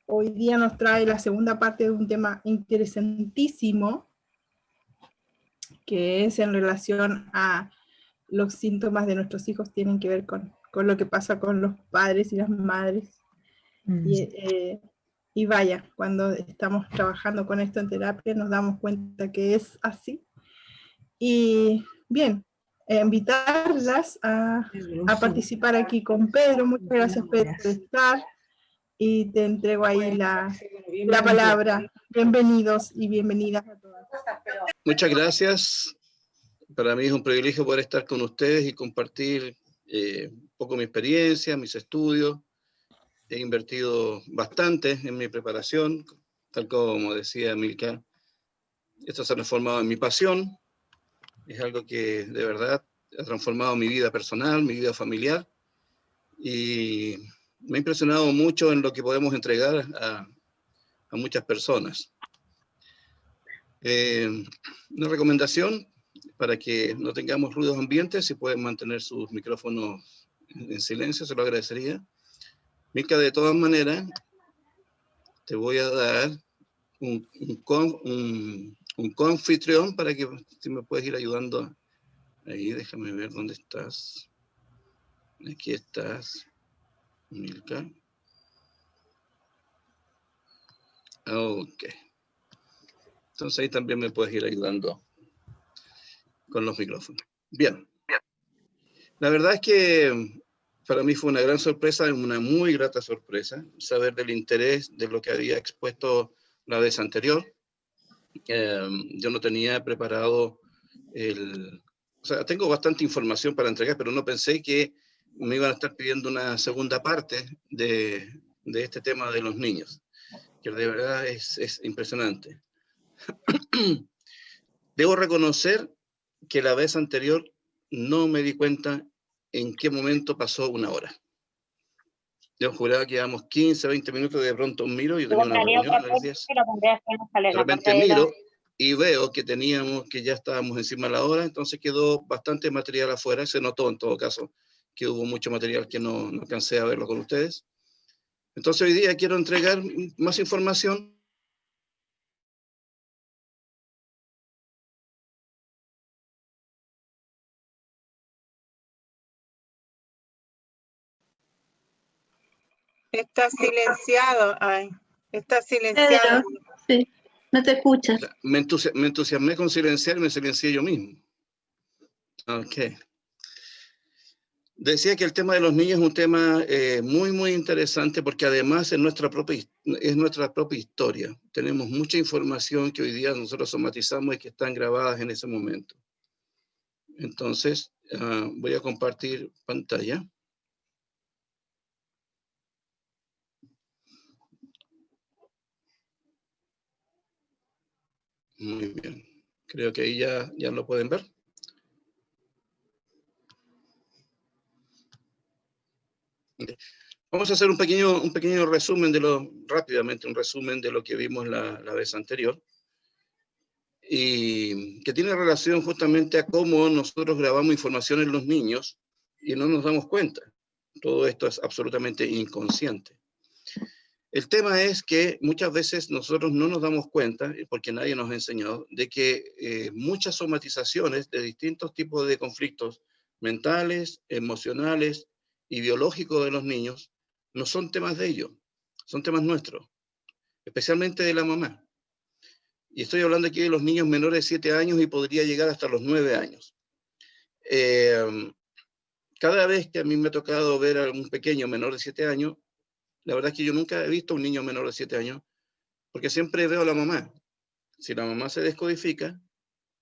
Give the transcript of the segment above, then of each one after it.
hoy día nos trae la segunda parte de un tema interesantísimo, que es en relación a los síntomas de nuestros hijos tienen que ver con lo que pasa con los padres y las madres. Y vaya, cuando estamos trabajando con esto en terapia nos damos cuenta que es así. Y bien, invitarlas a participar aquí con Pedro. Muchas gracias, Pedro, por estar. Y te entrego ahí la palabra. Bienvenidos y bienvenidas a todas. Muchas gracias. Para mí es un privilegio poder estar con ustedes y compartir un poco mi experiencia, mis estudios. He invertido bastante en mi preparación, tal como decía Milka. Esto se ha transformado en mi pasión. Es algo que de verdad ha transformado mi vida personal, mi vida familiar. Y me ha impresionado mucho en lo que podemos entregar a muchas personas. Una recomendación para que no tengamos ruidos ambientes, si pueden mantener sus micrófonos en silencio, se lo agradecería. Milka, de todas maneras, te voy a dar un coanfitrión para que si me puedes ir ayudando. Ahí, déjame ver dónde estás. Aquí estás, Milka. Ok. Entonces ahí también me puedes ir ayudando con los micrófonos. Bien. La verdad es que para mí fue una gran sorpresa, una muy grata sorpresa, saber del interés de lo que había expuesto la vez anterior. Yo no tenía preparado o sea, tengo bastante información para entregar, pero no pensé que me iban a estar pidiendo una segunda parte de este tema de los niños, que de verdad es impresionante. Debo reconocer que la vez anterior no me di cuenta en qué momento pasó una hora. Yo juraba que íbamos 15, 20 minutos, de pronto miro, yo tenía una reunión a las 10. De repente miro y veo que ya estábamos encima de la hora, entonces quedó bastante material afuera. Se notó en todo caso que hubo mucho material que no alcancé a verlo con ustedes. Entonces hoy día quiero entregar más información. Está silenciado, está silenciado. Pedro, sí, no te escuchas. Me entusiasmé con silenciar y me silencié yo mismo. Ok. Decía que el tema de los niños es un tema muy, muy interesante porque además es nuestra propia historia. Tenemos mucha información que hoy día nosotros somatizamos y que están grabadas en ese momento. Entonces, voy a compartir pantalla. Muy bien. Creo que ahí ya lo pueden ver. Vamos a hacer un pequeño resumen rápidamente un resumen de lo que vimos la vez anterior, y que tiene relación justamente a cómo nosotros grabamos información en los niños y no nos damos cuenta. Todo esto es absolutamente inconsciente. El tema es que muchas veces nosotros no nos damos cuenta, porque nadie nos ha enseñado, de que muchas somatizaciones de distintos tipos de conflictos mentales, emocionales y biológicos de los niños no son temas de ellos, son temas nuestros, especialmente de la mamá. Y estoy hablando aquí de los niños menores de 7 años y podría llegar hasta los 9 años. Cada vez que a mí me ha tocado ver a un pequeño menor de 7 años, la verdad es que yo nunca he visto a un niño menor de 7 años, porque siempre veo a la mamá. Si la mamá se descodifica,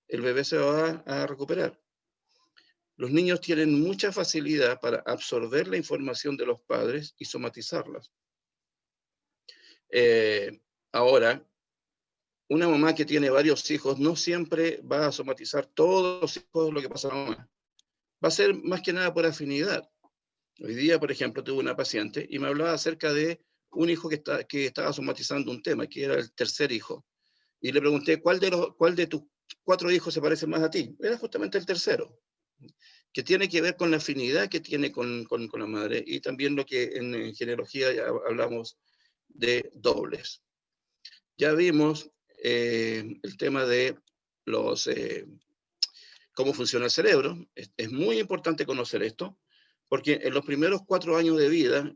el bebé se va a recuperar. Los niños tienen mucha facilidad para absorber la información de los padres y somatizarlas. Ahora, una mamá que tiene varios hijos no siempre va a somatizar todos los hijos lo que pasa a la mamá. Va a ser más que nada por afinidad. Hoy día, por ejemplo, tuve una paciente y me hablaba acerca de un hijo que estaba somatizando un tema, que era el tercer hijo. Y le pregunté, ¿cuál de tus 4 hijos se parece más a ti? Era justamente el tercero, que tiene que ver con la afinidad que tiene con la madre, y también lo que en genealogía ya hablamos, de dobles. Ya vimos el tema de cómo funciona el cerebro. Es muy importante conocer esto, porque en los primeros 4 años de vida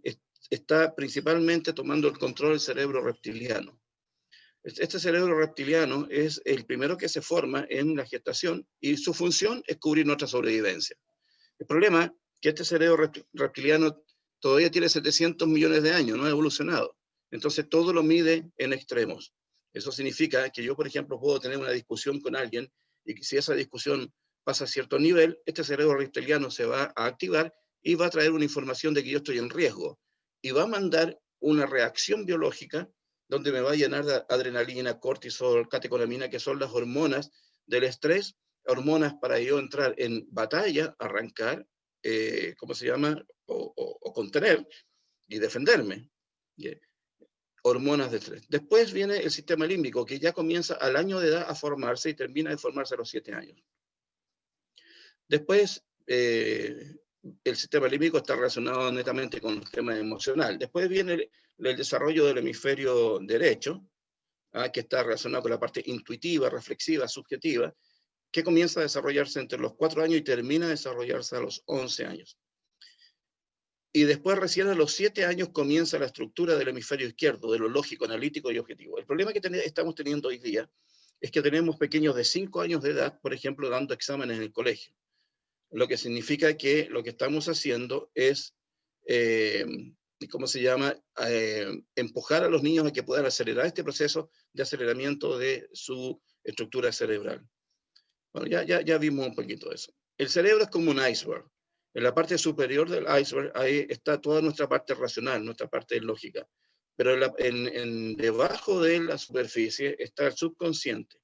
está principalmente tomando el control del cerebro reptiliano. Este cerebro reptiliano es el primero que se forma en la gestación y su función es cubrir nuestra sobrevivencia. El problema es que este cerebro reptiliano todavía tiene 700 millones de años, no ha evolucionado. Entonces todo lo mide en extremos. Eso significa que yo, por ejemplo, puedo tener una discusión con alguien y que si esa discusión pasa a cierto nivel, este cerebro reptiliano se va a activar y va a traer una información de que yo estoy en riesgo. Y va a mandar una reacción biológica donde me va a llenar de adrenalina, cortisol, catecolamina, que son las hormonas del estrés, hormonas para yo entrar en batalla, arrancar, ¿cómo se llama? O contener y defenderme. Hormonas de estrés. Después viene el sistema límbico, que ya comienza al año de edad a formarse y termina de formarse a los 7 años. Después, el sistema límbico está relacionado netamente con el tema emocional. Después viene el desarrollo del hemisferio derecho, que está relacionado con la parte intuitiva, reflexiva, subjetiva, que comienza a desarrollarse entre los 4 años y termina de desarrollarse a los 11 años. Y después recién a los 7 años comienza la estructura del hemisferio izquierdo, de lo lógico, analítico y objetivo. El problema que estamos teniendo hoy día es que tenemos pequeños de 5 años de edad, por ejemplo, dando exámenes en el colegio. Lo que significa que lo que estamos haciendo es, ¿cómo se llama? Empujar a los niños a que puedan acelerar este proceso de aceleramiento de su estructura cerebral. Bueno, ya vimos un poquito de eso. El cerebro es como un iceberg. En la parte superior del iceberg, ahí está toda nuestra parte racional, nuestra parte lógica. Pero debajo de la superficie está el subconsciente.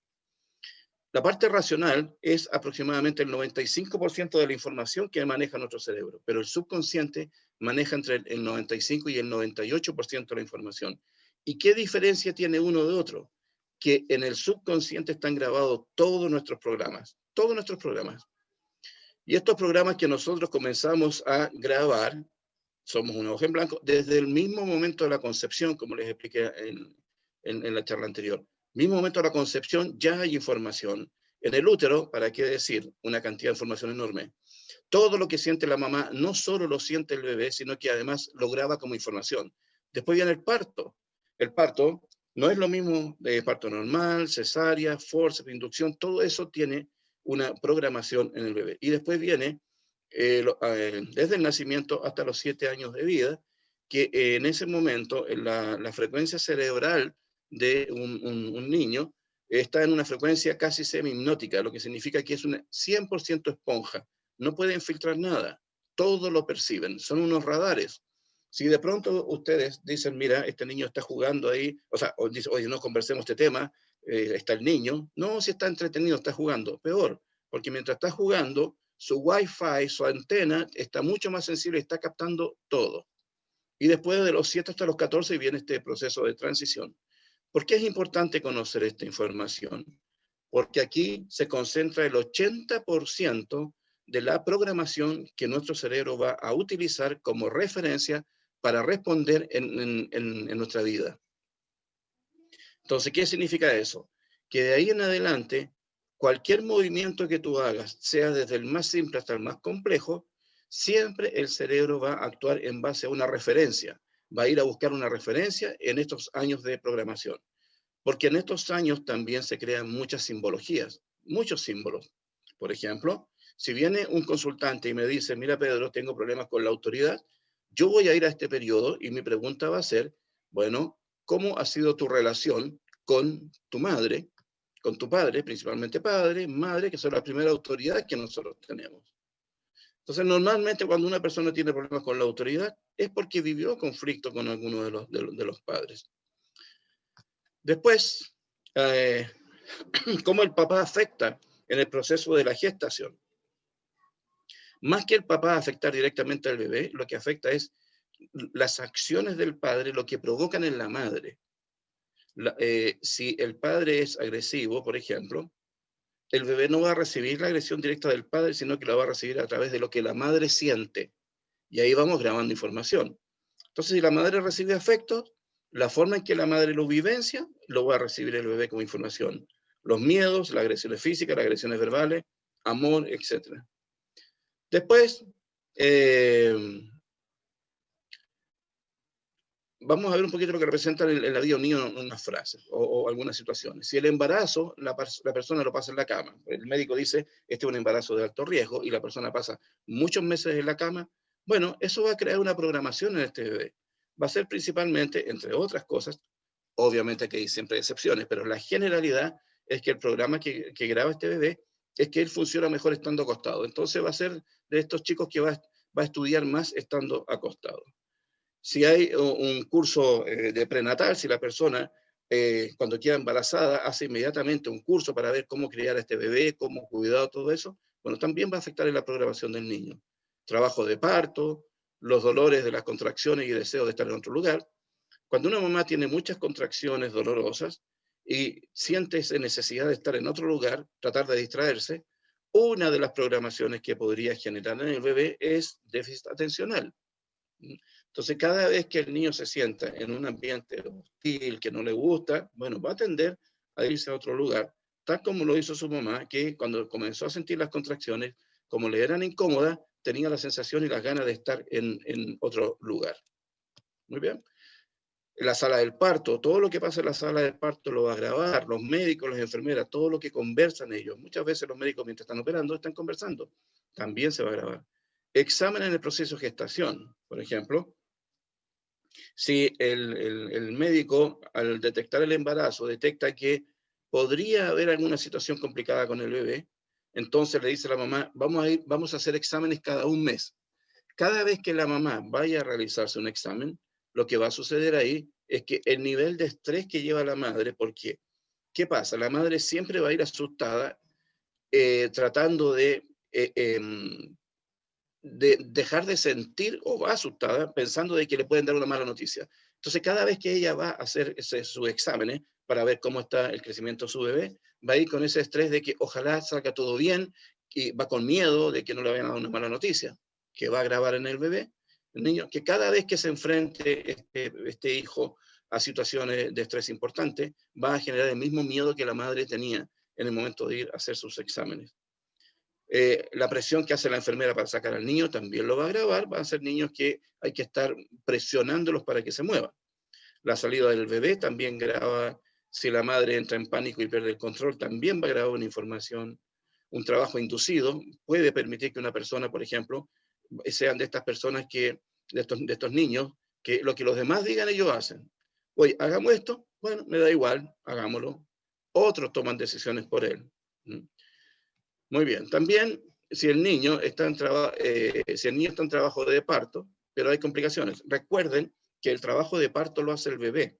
La parte racional es aproximadamente el 95% de la información que maneja nuestro cerebro, pero el subconsciente maneja entre el 95 y el 98% de la información. ¿Y qué diferencia tiene uno de otro? Que en el subconsciente están grabados todos nuestros programas, todos nuestros programas. Y estos programas que nosotros comenzamos a grabar, somos una hoja en blanco, desde el mismo momento de la concepción, como les expliqué en la charla anterior. Mismo momento de la concepción ya hay información. En el útero, ¿para qué decir? Una cantidad de información enorme. Todo lo que siente la mamá no solo lo siente el bebé, sino que además lo graba como información. Después viene el parto. El parto no es lo mismo de parto normal, cesárea, forceps, inducción, todo eso tiene una programación en el bebé. Y después viene, desde el nacimiento hasta los 7 años de vida, que en ese momento la frecuencia cerebral de un niño está en una frecuencia casi semi-hipnótica, lo que significa que es una 100% esponja. No pueden filtrar nada, todo lo perciben, son unos radares. Si de pronto ustedes dicen, mira, este niño está jugando ahí, o dicen, oye, no conversemos este tema, está el niño. No, si está entretenido, está jugando. Peor, porque mientras está jugando, su Wi-Fi, su antena, está mucho más sensible y está captando todo. Y después de los 7 hasta los 14 viene este proceso de transición. ¿Por qué es importante conocer esta información? Porque aquí se concentra el 80% de la programación que nuestro cerebro va a utilizar como referencia para responder en nuestra vida. Entonces, ¿qué significa eso? Que de ahí en adelante, cualquier movimiento que tú hagas, sea desde el más simple hasta el más complejo, siempre el cerebro va a actuar en base a una referencia. Va a ir a buscar una referencia en estos años de programación. Porque en estos años también se crean muchas simbologías, muchos símbolos. Por ejemplo, si viene un consultante y me dice, mira Pedro, tengo problemas con la autoridad, yo voy a ir a este periodo y mi pregunta va a ser, bueno, ¿cómo ha sido tu relación con tu madre, con tu padre, principalmente padre, madre, que son las primeras autoridades que nosotros tenemos? Entonces, normalmente cuando una persona tiene problemas con la autoridad es porque vivió conflicto con alguno de los padres. Después, cómo el papá afecta en el proceso de la gestación. Más que el papá afectar directamente al bebé, lo que afecta es las acciones del padre, lo que provocan en la madre. Si el padre es agresivo, por ejemplo, el bebé no va a recibir la agresión directa del padre, sino que la va a recibir a través de lo que la madre siente. Y ahí vamos grabando información. Entonces, si la madre recibe afecto, la forma en que la madre lo vivencia, lo va a recibir el bebé como información. Los miedos, las agresiones físicas, las agresiones verbales, amor, etc. Después, vamos a ver un poquito lo que representan en la vida de un niño unas frases o algunas situaciones. Si el embarazo, la persona lo pasa en la cama, el médico dice, este es un embarazo de alto riesgo, y la persona pasa muchos meses en la cama, bueno, eso va a crear una programación en este bebé. Va a ser principalmente, entre otras cosas, obviamente que hay siempre excepciones, pero la generalidad es que el programa que graba este bebé es que él funciona mejor estando acostado. Entonces va a ser de estos chicos que va a estudiar más estando acostado. Si hay un curso de prenatal, si la persona cuando queda embarazada hace inmediatamente un curso para ver cómo criar a este bebé, cómo cuidar, todo eso, bueno, también va a afectar en la programación del niño. Trabajo de parto, los dolores de las contracciones y deseo de estar en otro lugar. Cuando una mamá tiene muchas contracciones dolorosas y siente esa necesidad de estar en otro lugar, tratar de distraerse, una de las programaciones que podría generar en el bebé es déficit atencional. Entonces, cada vez que el niño se sienta en un ambiente hostil, que no le gusta, bueno, va a tender a irse a otro lugar, tal como lo hizo su mamá, que cuando comenzó a sentir las contracciones, como le eran incómodas, tenía la sensación y las ganas de estar en otro lugar. Muy bien. En la sala del parto, todo lo que pasa en la sala del parto lo va a grabar, los médicos, las enfermeras, todo lo que conversan ellos. Muchas veces los médicos mientras están operando están conversando, también se va a grabar. Examen en el proceso de gestación, por ejemplo. Si el médico, al detectar el embarazo, detecta que podría haber alguna situación complicada con el bebé, entonces le dice a la mamá, vamos a hacer exámenes cada un mes. Cada vez que la mamá vaya a realizarse un examen, lo que va a suceder ahí es que el nivel de estrés que lleva la madre, porque, ¿qué pasa? La madre siempre va a ir asustada, tratando de dejar de sentir o va asustada pensando de que le pueden dar una mala noticia. Entonces, cada vez que ella va a hacer sus exámenes para ver cómo está el crecimiento de su bebé, va a ir con ese estrés de que ojalá salga todo bien, y va con miedo de que no le vayan a dar una mala noticia, que va a grabar en el bebé, el niño, que cada vez que se enfrente este hijo a situaciones de estrés importantes, va a generar el mismo miedo que la madre tenía en el momento de ir a hacer sus exámenes. La presión que hace la enfermera para sacar al niño también lo va a grabar, van a ser niños que hay que estar presionándolos para que se muevan. La salida del bebé también graba, si la madre entra en pánico y pierde el control, también va a grabar una información. Un trabajo inducido puede permitir que una persona, por ejemplo, sean de estas personas de estos niños, que lo que los demás digan ellos hacen. Oye, hagamos esto, bueno, me da igual, hagámoslo. Otros toman decisiones por él. Muy bien. También, si el niño está en trabajo de parto, pero hay complicaciones. Recuerden que el trabajo de parto lo hace el bebé.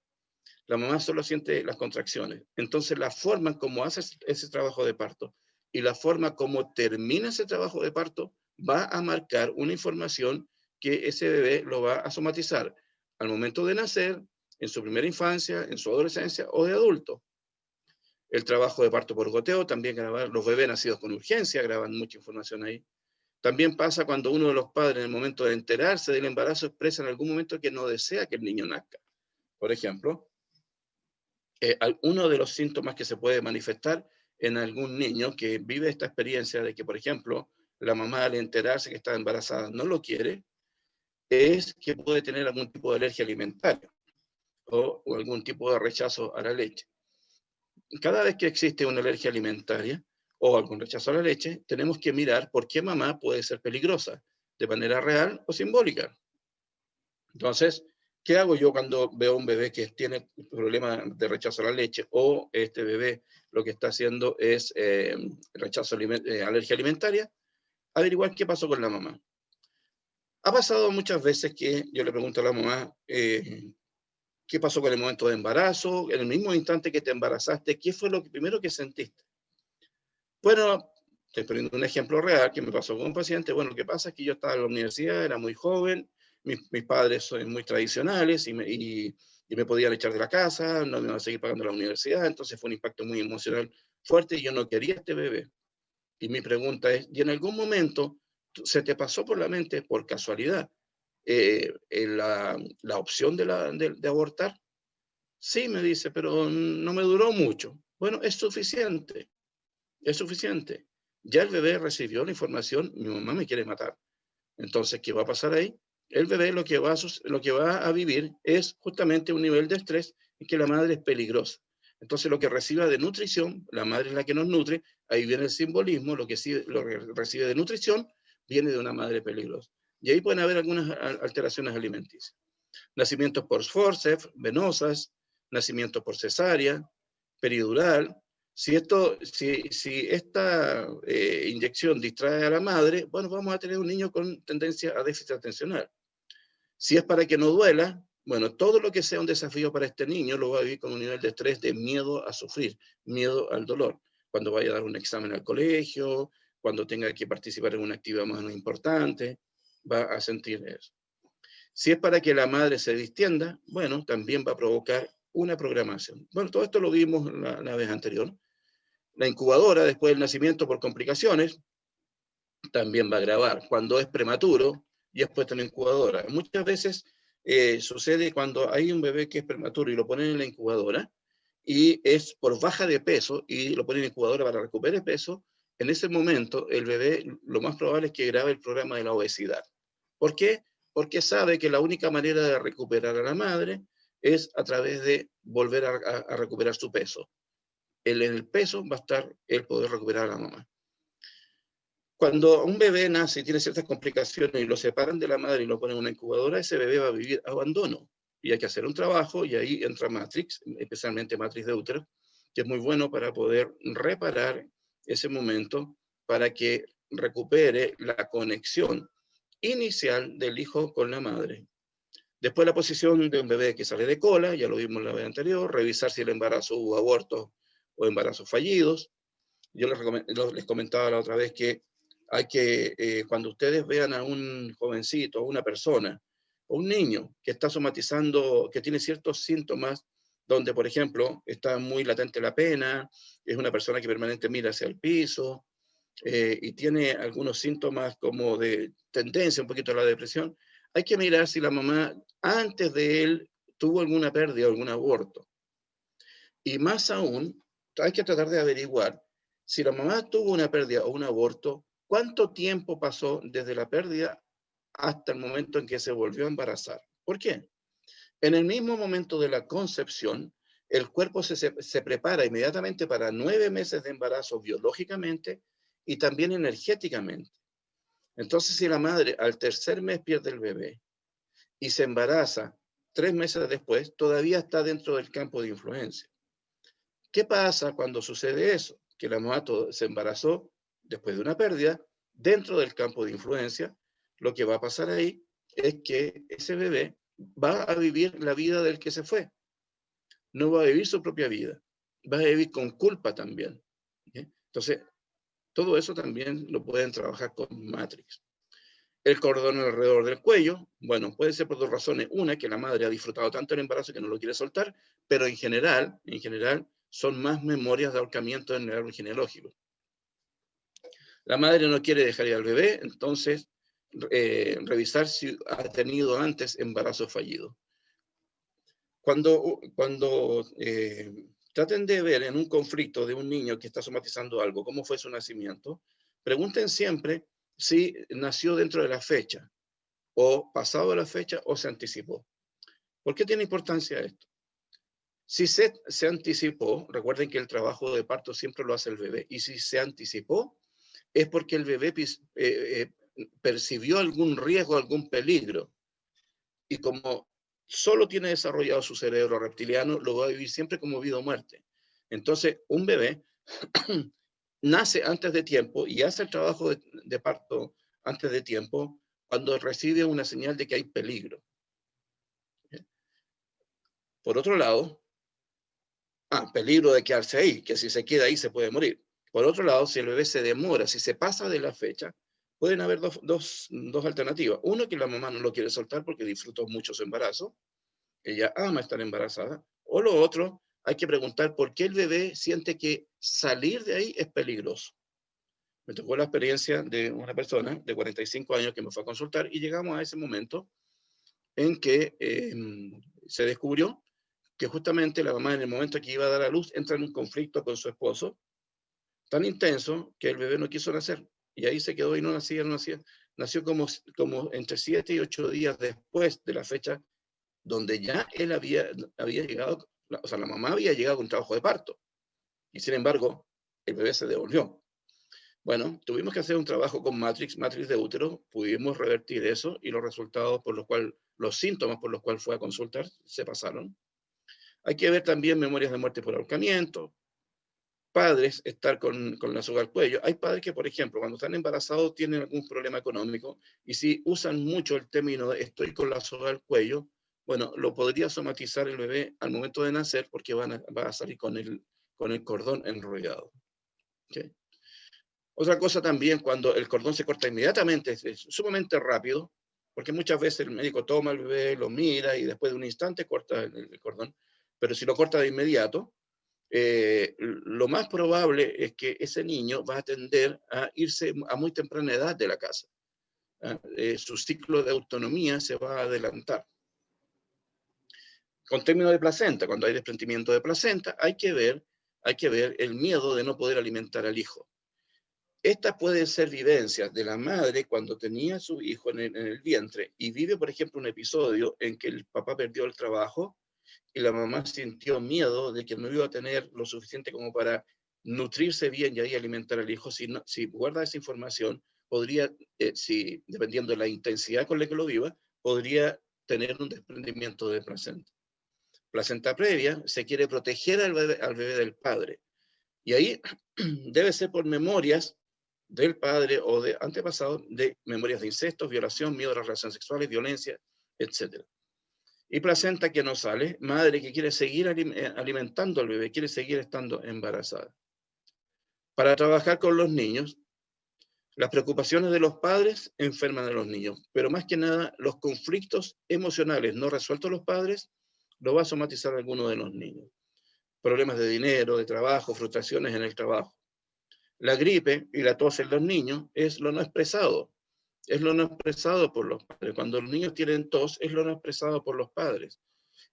La mamá solo siente las contracciones. Entonces, la forma como hace ese trabajo de parto y la forma como termina ese trabajo de parto va a marcar una información que ese bebé lo va a somatizar al momento de nacer, en su primera infancia, en su adolescencia o de adulto. El trabajo de parto por goteo, también grabar, los bebés nacidos con urgencia graban mucha información ahí. También pasa cuando uno de los padres, en el momento de enterarse del embarazo, expresa en algún momento que no desea que el niño nazca. Por ejemplo, uno de los síntomas que se puede manifestar en algún niño que vive esta experiencia de que, por ejemplo, la mamá al enterarse que está embarazada no lo quiere, es que puede tener algún tipo de alergia alimentaria o algún tipo de rechazo a la leche. Cada vez que existe una alergia alimentaria o algún rechazo a la leche, tenemos que mirar por qué mamá puede ser peligrosa, de manera real o simbólica. Entonces, ¿qué hago yo cuando veo un bebé que tiene problema de rechazo a la leche o este bebé lo que está haciendo es alergia alimentaria? Averiguar qué pasó con la mamá. Ha pasado muchas veces que yo le pregunto a la mamá, ¿qué pasó con el momento de embarazo? En el mismo instante que te embarazaste, ¿qué fue lo primero que sentiste? Bueno, estoy poniendo un ejemplo real que me pasó con un paciente. Bueno, lo que pasa es que yo estaba en la universidad, era muy joven, mis padres son muy tradicionales y me podían echar de la casa, no me iban a seguir pagando la universidad, entonces fue un impacto muy emocional fuerte y yo no quería este bebé. Y mi pregunta es, ¿y en algún momento se te pasó por la mente, por casualidad, la opción de abortar? Sí, me dice, pero no me duró mucho. Bueno, es suficiente, es suficiente. Ya el bebé recibió la información, mi mamá me quiere matar. Entonces, ¿qué va a pasar ahí? El bebé lo que va a vivir es justamente un nivel de estrés en que la madre es peligrosa. Entonces, lo que reciba de nutrición, la madre es la que nos nutre, ahí viene el simbolismo, lo que recibe de nutrición viene de una madre peligrosa. Y ahí pueden haber algunas alteraciones alimenticias. Nacimientos por forceps, venosas, nacimientos por cesárea, peridural. Si esta inyección distrae a la madre, bueno, vamos a tener un niño con tendencia a déficit atencional. Si es para que no duela, bueno, todo lo que sea un desafío para este niño lo va a vivir con un nivel de estrés, de miedo a sufrir, miedo al dolor. Cuando vaya a dar un examen al colegio, cuando tenga que participar en una actividad más importante, va a sentir eso. Si es para que la madre se distienda, bueno, también va a provocar una programación. Bueno, todo esto lo vimos la vez anterior. La incubadora, después del nacimiento por complicaciones, también va a agravar. Cuando es prematuro y es puesto en la incubadora. Muchas veces sucede cuando hay un bebé que es prematuro y lo ponen en la incubadora y es por baja de peso y lo ponen en la incubadora para recuperar peso, en ese momento el bebé lo más probable es que grabe el programa de la obesidad. ¿Por qué? Porque sabe que la única manera de recuperar a la madre es a través de volver a recuperar su peso. En el peso va a estar el poder recuperar a la mamá. Cuando un bebé nace y tiene ciertas complicaciones y lo separan de la madre y lo ponen en una incubadora, ese bebé va a vivir abandono. Y hay que hacer un trabajo y ahí entra Matrix, especialmente Matrix de útero, que es muy bueno para poder reparar ese momento para que recupere la conexión inicial del hijo con la madre. Después la posición de un bebé que sale de cola, ya lo vimos la vez anterior, revisar si el embarazo hubo abortos o embarazos fallidos. Yo les comentaba la otra vez que hay que, cuando ustedes vean a un jovencito, a una persona, o un niño que está somatizando, que tiene ciertos síntomas, donde, por ejemplo, está muy latente la pena, es una persona que permanentemente mira hacia el piso, y tiene algunos síntomas como de tendencia un poquito a la depresión, hay que mirar si la mamá antes de él tuvo alguna pérdida o algún aborto. Y más aún, hay que tratar de averiguar si la mamá tuvo una pérdida o un aborto, ¿cuánto tiempo pasó desde la pérdida hasta el momento en que se volvió a embarazar? ¿Por qué? En el mismo momento de la concepción, el cuerpo se prepara inmediatamente para 9 meses de embarazo biológicamente y también energéticamente. Entonces, si la madre al tercer mes pierde el bebé y se embaraza 3 meses después, todavía está dentro del campo de influencia. ¿Qué pasa cuando sucede eso? Que la mamá se embarazó después de una pérdida dentro del campo de influencia. Lo que va a pasar ahí es que ese bebé va a vivir la vida del que se fue. No va a vivir su propia vida. Va a vivir con culpa también. ¿Sí? Entonces, todo eso también lo pueden trabajar con Matrix. El cordón alrededor del cuello, bueno, puede ser por dos razones. Una, que la madre ha disfrutado tanto el embarazo que no lo quiere soltar, pero en general, son más memorias de ahorcamiento en el árbol genealógico. La madre no quiere dejar ir al bebé, entonces revisar si ha tenido antes embarazo fallido. Cuando traten de ver en un conflicto de un niño que está somatizando algo, cómo fue su nacimiento, pregunten siempre si nació dentro de la fecha, o pasado la fecha, o se anticipó. ¿Por qué tiene importancia esto? Si se anticipó, recuerden que el trabajo de parto siempre lo hace el bebé, y si se anticipó, es porque el bebé percibió algún riesgo, algún peligro, y como solo tiene desarrollado su cerebro reptiliano, lo va a vivir siempre como vida o muerte. Entonces, un bebé nace antes de tiempo y hace el trabajo de parto antes de tiempo cuando recibe una señal de que hay peligro. Por otro lado, peligro de quedarse ahí, que si se queda ahí se puede morir. Por otro lado, si el bebé se demora, si se pasa de la fecha, pueden haber dos alternativas. Uno, que la mamá no lo quiere soltar porque disfrutó mucho su embarazo, ella ama estar embarazada. O lo otro, hay que preguntar por qué el bebé siente que salir de ahí es peligroso. Me tocó la experiencia de una persona de 45 años que me fue a consultar y llegamos a ese momento en que se descubrió que justamente la mamá en el momento que iba a dar a luz entra en un conflicto con su esposo tan intenso que el bebé no quiso nacer. Y ahí se quedó y no nacía, no nacía. Nació como entre 7 y 8 días después de la fecha donde ya él había llegado, o sea, la mamá había llegado con trabajo de parto. Y sin embargo, el bebé se devolvió. Bueno, tuvimos que hacer un trabajo con matriz de útero, pudimos revertir eso y los resultados por los cuales, los síntomas por los cuales fue a consultar se pasaron. Hay que ver también memorias de muerte por ahorcamiento. Padres, estar con la soga al cuello. Hay padres que, por ejemplo, cuando están embarazados tienen algún problema económico y si usan mucho el término de estoy con la soga al cuello, bueno, lo podría somatizar el bebé al momento de nacer porque va a salir con el cordón enrollado. ¿Okay? Otra cosa también, cuando el cordón se corta inmediatamente, es sumamente rápido, porque muchas veces el médico toma al bebé, lo mira y después de un instante corta el cordón, pero si lo corta de inmediato, lo más probable es que ese niño va a tender a irse a muy temprana edad de la casa. Su ciclo de autonomía se va a adelantar. Con términos de placenta, cuando hay desprendimiento de placenta, hay que ver el miedo de no poder alimentar al hijo. Estas pueden ser vivencias de la madre cuando tenía a su hijo en el vientre y vive, por ejemplo, un episodio en que el papá perdió el trabajo y la mamá sintió miedo de que no iba a tener lo suficiente como para nutrirse bien y ahí alimentar al hijo. Si guarda esa información, podría, dependiendo de la intensidad con la que lo viva, podría tener un desprendimiento de placenta. Placenta previa, se quiere proteger al bebé del padre. Y ahí debe ser por memorias del padre o de antepasados, de memorias de incestos, violación, miedo a las relaciones sexuales, violencia, etc. Y placenta que no sale, madre que quiere seguir alimentando al bebé, quiere seguir estando embarazada. Para trabajar con los niños, las preocupaciones de los padres enferman a los niños, pero más que nada los conflictos emocionales no resueltos los padres lo va a somatizar alguno de los niños. Problemas de dinero, de trabajo, frustraciones en el trabajo. La gripe y la tos en los niños es lo no expresado. Es lo no expresado por los padres. Cuando los niños tienen tos, es lo no expresado por los padres.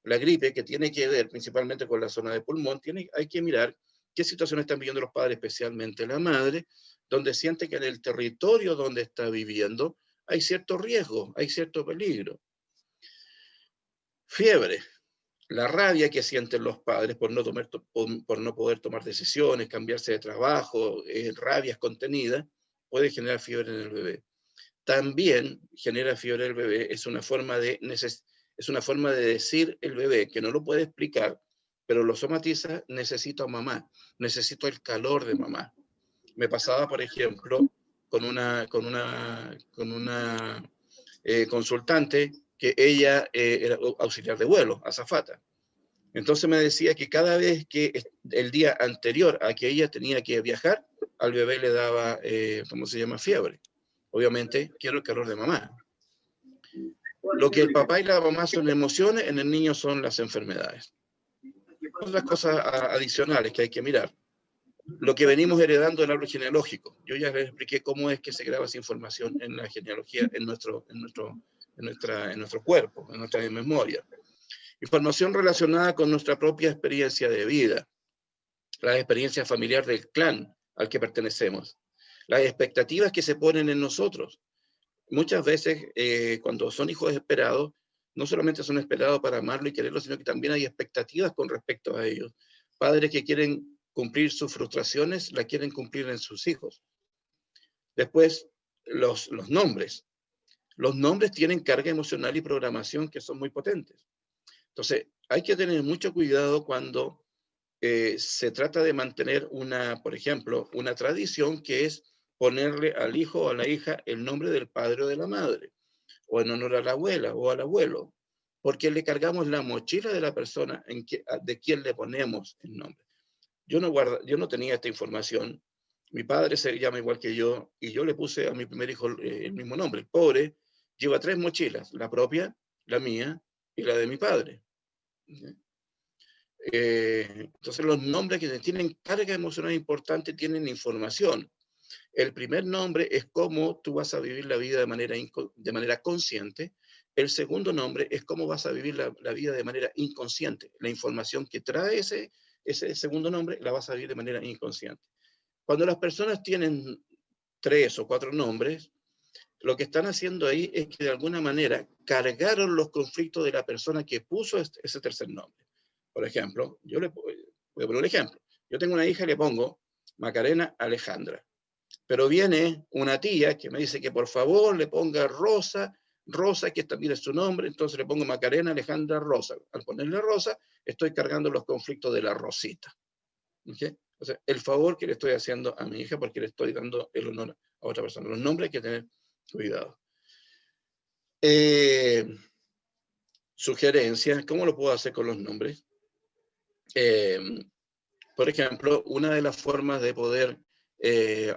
La gripe, que tiene que ver principalmente con la zona de pulmón, hay que mirar qué situaciones están viviendo los padres, especialmente la madre, donde siente que en el territorio donde está viviendo hay cierto riesgo, hay cierto peligro. Fiebre. La rabia que sienten los padres por no poder tomar decisiones, cambiarse de trabajo, rabias contenidas, puede generar fiebre en el bebé. También genera fiebre el bebé, es una forma de decir el bebé que no lo puede explicar, pero lo somatiza: necesito a mamá, necesito el calor de mamá. Me pasaba, por ejemplo, con una consultante que ella era auxiliar de vuelo, azafata. Entonces me decía que cada vez que el día anterior a que ella tenía que viajar, al bebé le daba, ¿cómo se llama? Fiebre. Obviamente, quiero el calor de mamá. Lo que el papá y la mamá son emociones, en el niño son las enfermedades. Otras cosas adicionales que hay que mirar. Lo que venimos heredando del árbol genealógico. Yo ya les expliqué cómo es que se graba esa información en la genealogía, en nuestro cuerpo, en nuestra memoria. Información relacionada con nuestra propia experiencia de vida, la experiencia familiar del clan al que pertenecemos, las expectativas que se ponen en nosotros. Muchas veces, cuando son hijos esperados, no solamente son esperados para amarlo y quererlo, sino que también hay expectativas con respecto a ellos. Padres que quieren cumplir sus frustraciones, las quieren cumplir en sus hijos. Después, los nombres. Los nombres tienen carga emocional y programación que son muy potentes. Entonces, hay que tener mucho cuidado cuando se trata de mantener por ejemplo, una tradición que es ponerle al hijo o a la hija el nombre del padre o de la madre, o en honor a la abuela o al abuelo, porque le cargamos la mochila de la persona de quien le ponemos el nombre. Yo no tenía esta información. Mi padre se llama igual que yo y yo le puse a mi primer hijo el mismo nombre. El pobre lleva 3 mochilas, la propia, la mía y la de mi padre. Entonces los nombres que tienen carga emocional importante tienen información. El primer nombre es cómo tú vas a vivir la vida de manera consciente. el segundo nombre es cómo vas a vivir la vida de manera inconsciente. La información que trae ese segundo nombre la vas a vivir de manera inconsciente. Cuando las personas tienen 3 o 4 nombres, lo que están haciendo ahí es que de alguna manera cargaron los conflictos de la persona que puso ese tercer nombre. Por ejemplo, yo le voy a poner un ejemplo. Yo tengo una hija y le pongo Macarena Alejandra. Pero viene una tía que me dice que por favor le ponga Rosa, que también es su nombre, entonces le pongo Macarena Alejandra Rosa. Al ponerle Rosa, estoy cargando los conflictos de la Rosita. ¿Okay? O sea, el favor que le estoy haciendo a mi hija porque le estoy dando el honor a otra persona. Los nombres hay que tener cuidado. Sugerencias, ¿cómo lo puedo hacer con los nombres? Por ejemplo, una de las formas de poder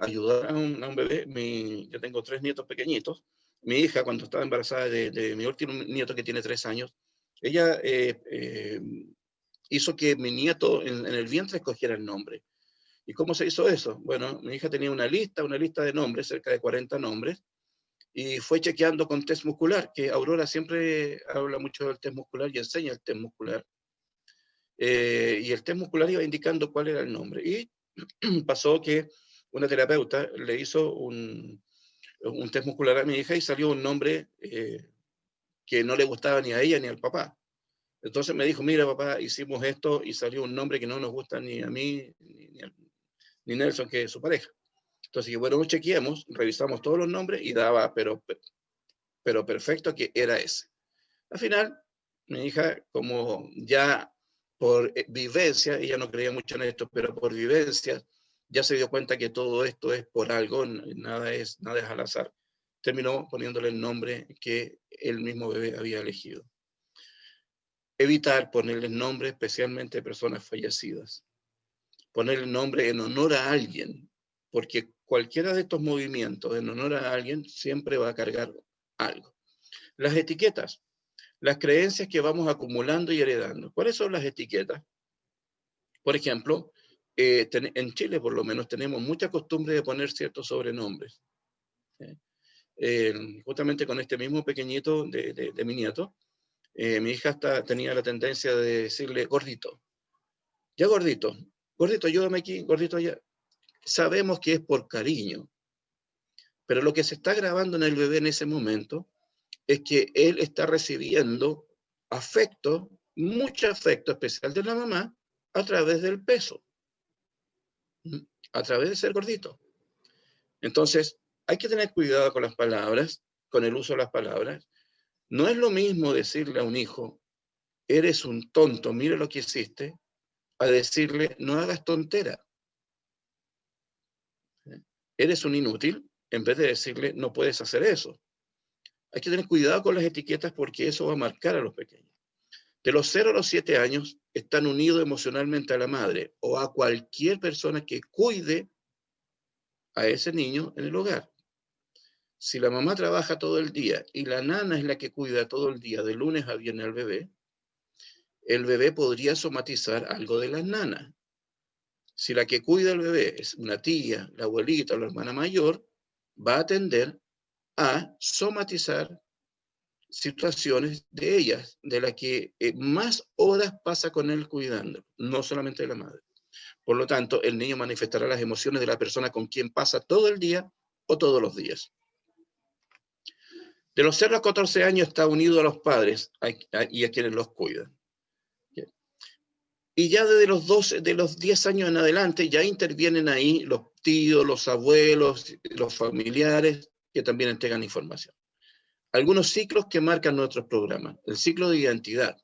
ayudar a un bebé, yo tengo 3 nietos pequeñitos. Mi hija, cuando estaba embarazada de mi último nieto que tiene 3 años, ella hizo que mi nieto en el vientre escogiera el nombre. ¿Y cómo se hizo eso? Bueno, mi hija tenía una lista de nombres, cerca de 40 nombres, y fue chequeando con test muscular, que Aurora siempre habla mucho del test muscular y enseña el test muscular. Y el test muscular iba indicando cuál era el nombre. Y pasó que una terapeuta le hizo un test muscular a mi hija y salió un nombre que no le gustaba ni a ella ni al papá. Entonces me dijo, mira papá, hicimos esto y salió un nombre que no nos gusta ni a mí ni Nelson, que es su pareja. Entonces, bueno, chequeamos, revisamos todos los nombres y daba, pero perfecto que era ese. Al final, mi hija, como ya por vivencia, ella no creía mucho en esto, pero por vivencia, ya se dio cuenta que todo esto es por algo, nada es al azar. Terminó poniéndole el nombre que el mismo bebé había elegido. Evitar ponerle nombre especialmente a personas fallecidas. Ponerle nombre en honor a alguien, porque cualquiera de estos movimientos en honor a alguien siempre va a cargar algo. Las etiquetas, las creencias que vamos acumulando y heredando. ¿Cuáles son las etiquetas? Por ejemplo, en Chile por lo menos tenemos mucha costumbre de poner ciertos sobrenombres. Justamente con este mismo pequeñito de mi nieto, mi hija tenía la tendencia de decirle gordito. Ya gordito, gordito, ayúdame aquí, gordito allá. Sabemos que es por cariño, pero lo que se está grabando en el bebé en ese momento es que él está recibiendo afecto, mucho afecto especial de la mamá a través del peso, a través de ser gordito. Entonces, hay que tener cuidado con las palabras, con el uso de las palabras. No es lo mismo decirle a un hijo, eres un tonto, mira lo que hiciste, a decirle, no hagas tontera. Eres un inútil, en vez de decirle, no puedes hacer eso. Hay que tener cuidado con las etiquetas porque eso va a marcar a los pequeños. De los 0 a los 7 años están unidos emocionalmente a la madre o a cualquier persona que cuide a ese niño en el hogar. Si la mamá trabaja todo el día y la nana es la que cuida todo el día, de lunes a viernes al bebé, el bebé podría somatizar algo de la nana. Si la que cuida al bebé es una tía, la abuelita o la hermana mayor, va a tender a somatizar situaciones de ellas, de la que más horas pasa con él cuidando, no solamente de la madre. Por lo tanto, el niño manifestará las emociones de la persona con quien pasa todo el día o todos los días. De los 0 a 14 años está unido a los padres y a quienes los cuidan. Y ya desde los 10 años en adelante ya intervienen ahí los tíos, los abuelos, los familiares que también entregan información. Algunos ciclos que marcan nuestros programas. El ciclo de identidad.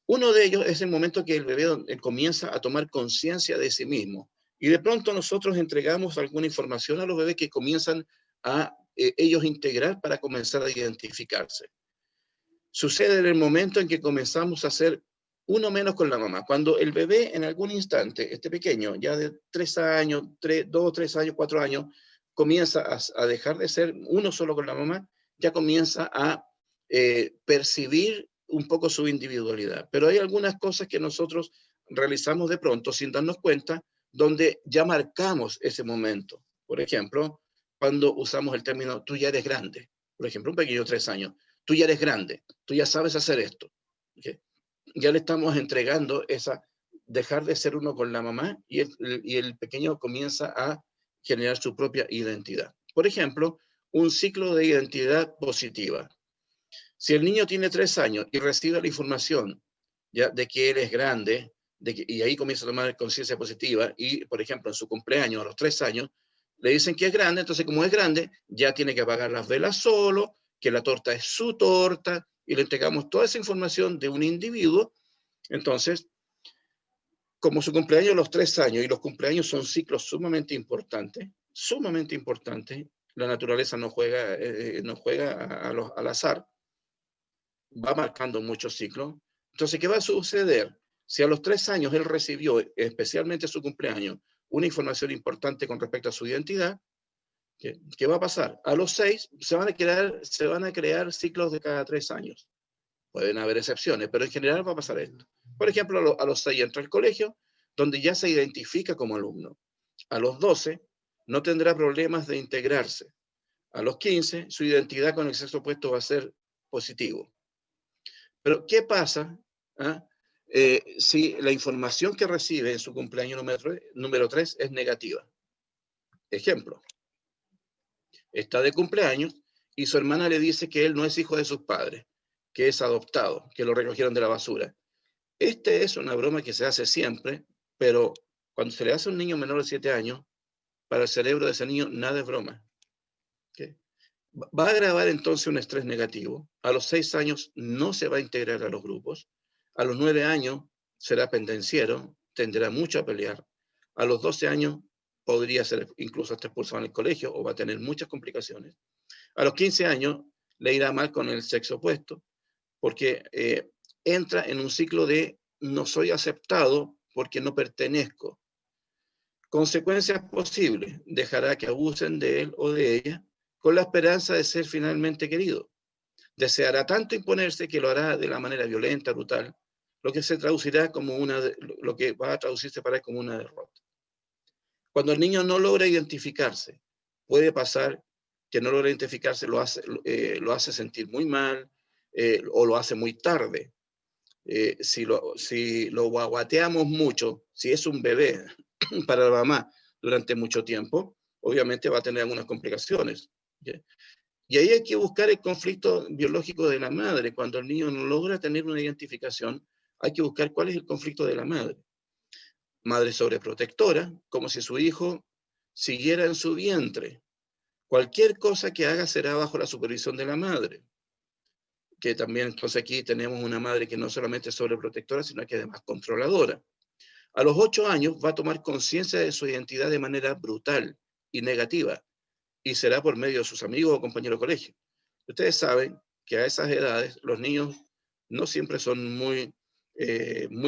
Uno de ellos es el momento que el bebé comienza a tomar conciencia de sí mismo. Y de pronto nosotros entregamos alguna información a los bebés que comienzan a ellos integrar para comenzar a identificarse. Sucede en el momento en que comenzamos a hacer uno menos con la mamá. Cuando el bebé en algún instante, este pequeño, ya de 3 años, 2, 3 años, 4 años, comienza a dejar de ser uno solo con la mamá, ya comienza a percibir un poco su individualidad. Pero hay algunas cosas que nosotros realizamos de pronto sin darnos cuenta, donde ya marcamos ese momento. Por ejemplo, cuando usamos el término, tú ya eres grande. Por ejemplo, un pequeño de 3 años. tú ya eres grande, tú ya sabes hacer esto. ¿Okay? Ya le estamos entregando esa, dejar de ser uno con la mamá y el pequeño comienza a generar su propia identidad. Por ejemplo, un ciclo de identidad positiva. Si el niño tiene 3 años y recibe la información ya de que él es grande, y ahí comienza a tomar conciencia positiva, y por ejemplo en su cumpleaños a los 3 años, le dicen que es grande, entonces como es grande, ya tiene que apagar las velas solo, que la torta es su torta, y le entregamos toda esa información de un individuo. Entonces, como su cumpleaños a los 3 años, y los cumpleaños son ciclos sumamente importantes, la naturaleza no juega al azar, va marcando muchos ciclos. Entonces, ¿qué va a suceder? Si a los 3 años él recibió, especialmente su cumpleaños, una información importante con respecto a su identidad, ¿qué va a pasar? A los 6 se van a crear ciclos de cada 3 años. Pueden haber excepciones, pero en general va a pasar esto. Por ejemplo, a los 6 entra al colegio, donde ya se identifica como alumno. A los 12 no tendrá problemas de integrarse. A los 15 su identidad con el sexo opuesto va a ser positivo. Pero, ¿qué pasa si la información que recibe en su cumpleaños número 3 es negativa? Ejemplo, está de cumpleaños y su hermana le dice que él no es hijo de sus padres, que es adoptado, que lo recogieron de la basura. Esta es una broma que se hace siempre, pero cuando se le hace a un niño menor de 7 años, para el cerebro de ese niño nada es broma. ¿Okay? Va a grabar entonces un estrés negativo. A los 6 años no se va a integrar a los grupos. A los 9 años será pendenciero, tendrá mucho a pelear. A los 12 años podría ser incluso hasta expulsado en el colegio o va a tener muchas complicaciones. A los 15 años le irá mal con el sexo opuesto, porque entra en un ciclo de no soy aceptado porque no pertenezco. Consecuencias posibles, dejará que abusen de él o de ella con la esperanza de ser finalmente querido. Deseará tanto imponerse que lo hará de la manera violenta, brutal, lo que se traducirá como lo que va a traducirse para él como una derrota. Cuando el niño no logra identificarse, puede pasar que no logra identificarse, lo hace sentir muy mal o lo hace muy tarde. Si lo guaguateamos mucho, si es un bebé para la mamá durante mucho tiempo, obviamente va a tener algunas complicaciones. ¿Okay? Y ahí hay que buscar el conflicto biológico de la madre. Cuando el niño no logra tener una identificación, hay que buscar cuál es el conflicto de la madre. Madre sobreprotectora, como si su hijo siguiera en su vientre. Cualquier cosa que haga será bajo la supervisión de la madre. Que también entonces aquí tenemos una madre que no solamente es sobreprotectora, sino que además controladora. A los 8 años va a tomar conciencia de su identidad de manera brutal y negativa, y será por medio de sus amigos o compañeros de colegio. Ustedes saben que a esas edades los niños no siempre son muy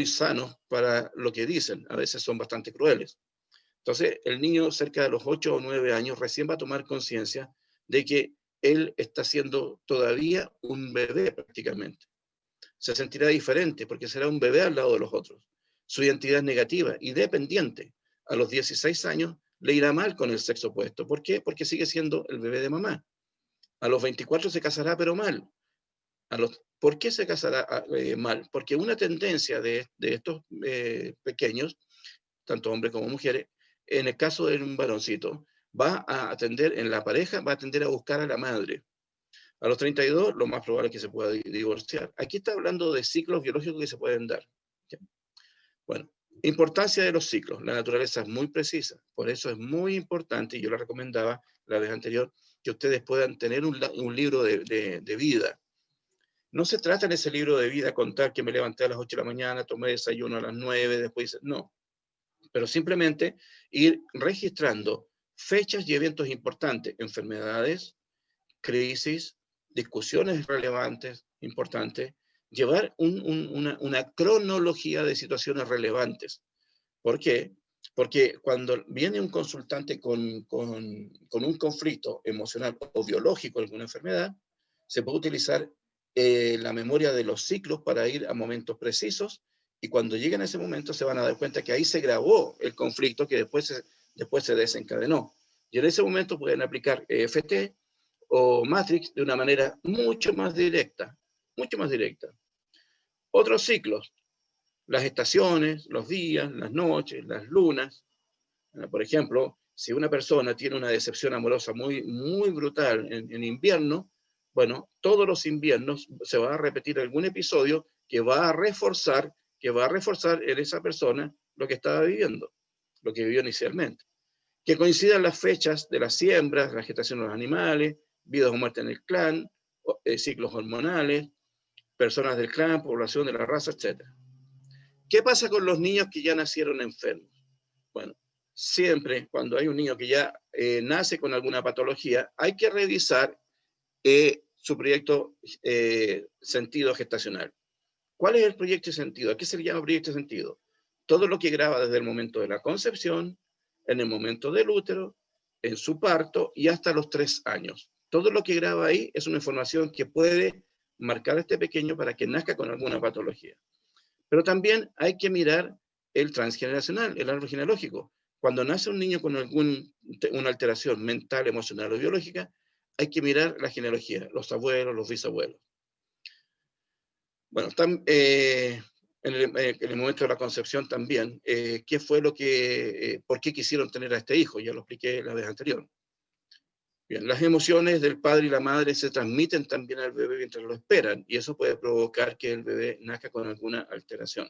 sanos para lo que dicen, a veces son bastante crueles. Entonces, el niño cerca de los 8 o 9 años recién va a tomar conciencia de que él está siendo todavía un bebé prácticamente. Se sentirá diferente porque será un bebé al lado de los otros. Su identidad es negativa y dependiente. A los 16 años le irá mal con el sexo opuesto. ¿Por qué? Porque sigue siendo el bebé de mamá. A los 24 se casará, pero mal. ¿Por qué se casará mal? Porque una tendencia de estos pequeños, tanto hombres como mujeres, en el caso de un varoncito, va a atender en la pareja, va a tender a buscar a la madre. A los 32, lo más probable es que se pueda divorciar. Aquí está hablando de ciclos biológicos que se pueden dar. ¿Okay? Bueno, importancia de los ciclos. La naturaleza es muy precisa. Por eso es muy importante, y yo le recomendaba la vez anterior, que ustedes puedan tener un libro de vida. No se trata en ese libro de vida contar que me levanté a las 8 de la mañana, tomé desayuno a las 9, después, no. Pero simplemente ir registrando fechas y eventos importantes, enfermedades, crisis, discusiones relevantes, importantes, llevar una cronología de situaciones relevantes. ¿Por qué? Porque cuando viene un consultante con un conflicto emocional o biológico, alguna enfermedad, se puede utilizar la memoria de los ciclos para ir a momentos precisos, y cuando lleguen a ese momento se van a dar cuenta que ahí se grabó el conflicto que después se desencadenó. Y en ese momento pueden aplicar EFT o Matrix de una manera mucho más directa, mucho más directa. Otros ciclos, las estaciones, los días, las noches, las lunas. Por ejemplo, si una persona tiene una decepción amorosa muy, muy brutal en invierno, bueno, todos los inviernos se va a repetir algún episodio que va a reforzar en esa persona lo que estaba viviendo, lo que vivió inicialmente. Que coincidan las fechas de las siembras, la gestación de los animales, vidas o muerte en el clan, ciclos hormonales, personas del clan, población de la raza, etc. ¿Qué pasa con los niños que ya nacieron enfermos? Bueno, siempre cuando hay un niño que ya nace con alguna patología, hay que revisar su proyecto sentido gestacional. ¿Cuál es el proyecto de sentido? ¿A qué se le llama proyecto de sentido? Todo lo que graba desde el momento de la concepción, en el momento del útero, en su parto y hasta los 3 años. Todo lo que graba ahí es una información que puede marcar a este pequeño para que nazca con alguna patología. Pero también hay que mirar el transgeneracional, el árbol genealógico. Cuando nace un niño con una alteración mental, emocional o biológica, hay que mirar la genealogía, los abuelos, los bisabuelos. Bueno, en el momento de la concepción también, ¿qué fue por qué quisieron tener a este hijo? Ya lo expliqué la vez anterior. Bien, las emociones del padre y la madre se transmiten también al bebé mientras lo esperan, y eso puede provocar que el bebé nazca con alguna alteración.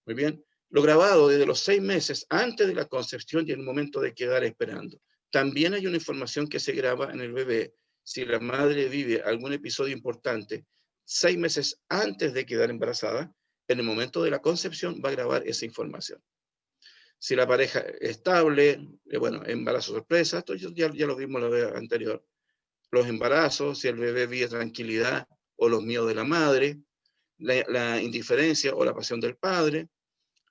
Muy bien. Lo grabado desde los 6 meses antes de la concepción y el momento de quedar esperando. También hay una información que se graba en el bebé. Si la madre vive algún episodio importante 6 meses antes de quedar embarazada, en el momento de la concepción va a grabar esa información. Si la pareja es estable, bueno, embarazo sorpresa, esto ya lo vimos la vez anterior. Los embarazos, si el bebé vive tranquilidad o los miedos de la madre, la indiferencia o la pasión del padre,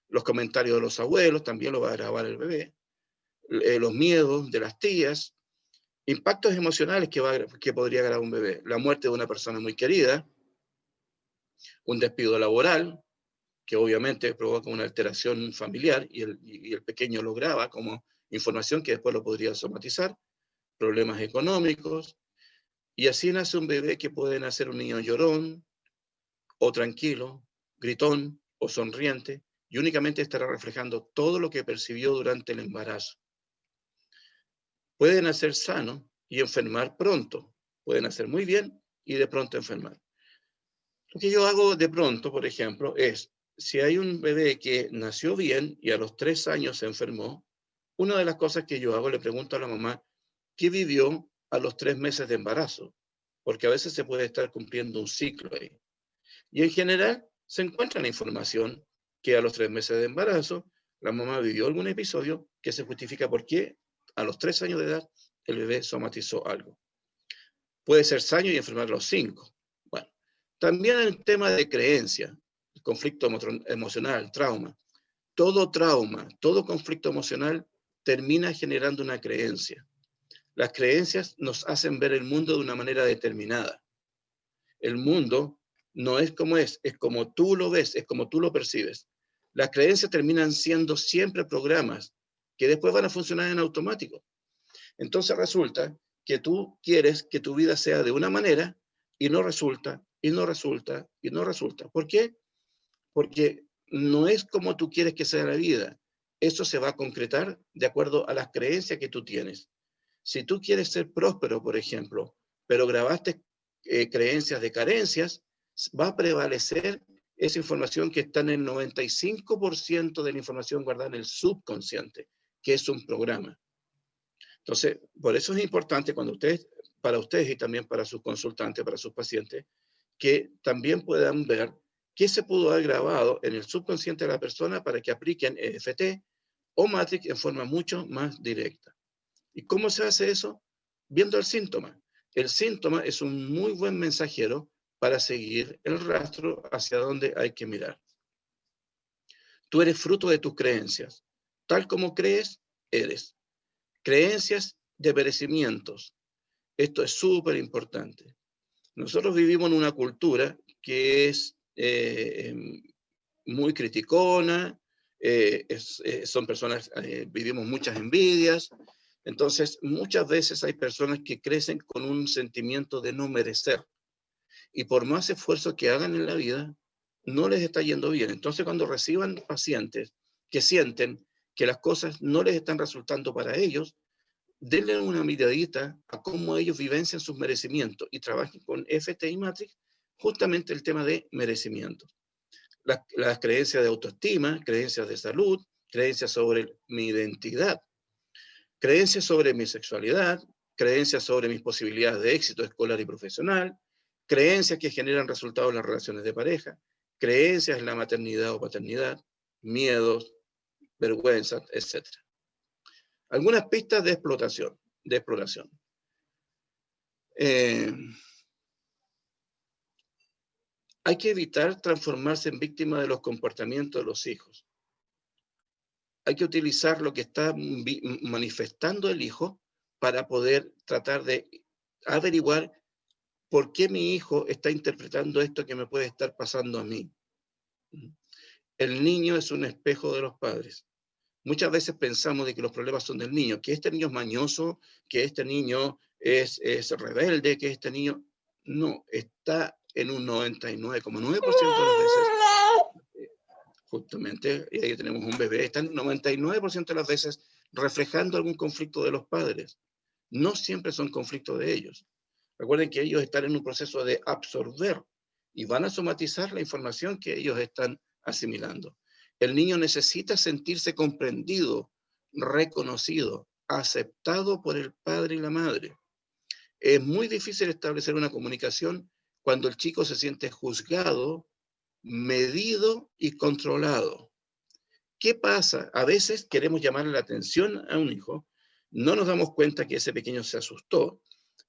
los comentarios de los abuelos, también lo va a grabar el bebé, los miedos de las tías, impactos emocionales que podría grabar un bebé, la muerte de una persona muy querida, un despido laboral, que obviamente provoca una alteración familiar y el pequeño lo graba como información que después lo podría somatizar, problemas económicos, y así nace un bebé que puede nacer un niño llorón, o tranquilo, gritón, o sonriente, y únicamente estará reflejando todo lo que percibió durante el embarazo. Puede nacer sano y enfermar pronto, puede nacer muy bien y de pronto enfermar. Lo que yo hago de pronto, por ejemplo, es, si hay un bebé que nació bien y a los 3 años se enfermó, una de las cosas que yo hago, le pregunto a la mamá, ¿qué vivió a los 3 meses de embarazo? Porque a veces se puede estar cumpliendo un ciclo ahí. Y en general se encuentra la información que a los 3 meses de embarazo, la mamá vivió algún episodio que se justifica por qué a los 3 años de edad el bebé somatizó algo. Puede ser sano y enfermar a los 5. Bueno, también el tema de creencia, el conflicto emocional, trauma. Todo trauma, todo conflicto emocional termina generando una creencia. Las creencias nos hacen ver el mundo de una manera determinada. El mundo no es como tú lo ves, es como tú lo percibes. Las creencias terminan siendo siempre programas que después van a funcionar en automático. Entonces resulta que tú quieres que tu vida sea de una manera y no resulta, y no resulta, y no resulta. ¿Por qué? Porque no es como tú quieres que sea la vida. Eso se va a concretar de acuerdo a las creencias que tú tienes. Si tú quieres ser próspero, por ejemplo, pero grabaste creencias de carencias, va a prevalecer esa información que está en el 95% de la información guardada en el subconsciente, que es un programa. Entonces, por eso es importante para ustedes y también para sus consultantes, para sus pacientes, que también puedan ver qué se pudo haber grabado en el subconsciente de la persona para que apliquen EFT o Matrix en forma mucho más directa. ¿Y cómo se hace eso? Viendo el síntoma. El síntoma es un muy buen mensajero para seguir el rastro hacia donde hay que mirar. Tú eres fruto de tus creencias. Tal como crees, eres. Creencias de merecimientos. Esto es súper importante. Nosotros vivimos en una cultura que es muy criticona, son personas, vivimos muchas envidias, Entonces, muchas veces hay personas que crecen con un sentimiento de no merecer. Y por más esfuerzo que hagan en la vida, no les está yendo bien. Entonces, cuando reciban pacientes que sienten que las cosas no les están resultando para ellos, denle una miradita a cómo ellos vivencian sus merecimientos y trabajen con FTI Matrix justamente el tema de merecimiento. Las creencias de autoestima, creencias de salud, creencias sobre mi identidad, creencias sobre mi sexualidad, creencias sobre mis posibilidades de éxito escolar y profesional, creencias que generan resultados en las relaciones de pareja, creencias en la maternidad o paternidad, miedos, vergüenzas, etc. Algunas pistas de exploración. Hay que evitar transformarse en víctima de los comportamientos de los hijos. Hay que utilizar lo que está manifestando el hijo para poder tratar de averiguar por qué mi hijo está interpretando esto que me puede estar pasando a mí. El niño es un espejo de los padres. Muchas veces pensamos de que los problemas son del niño, que este niño es mañoso, que este niño es rebelde, que este niño... No, está en un 99,9% de las veces, justamente, y ahí tenemos un bebé, está en 99% de las veces reflejando algún conflicto de los padres. No siempre son conflictos de ellos. Recuerden que ellos están en un proceso de absorber y van a somatizar la información que ellos están asimilando. El niño necesita sentirse comprendido, reconocido, aceptado por el padre y la madre. Es muy difícil establecer una comunicación cuando el chico se siente juzgado, medido y controlado. ¿Qué pasa? A veces queremos llamarle la atención a un hijo, no nos damos cuenta que ese pequeño se asustó,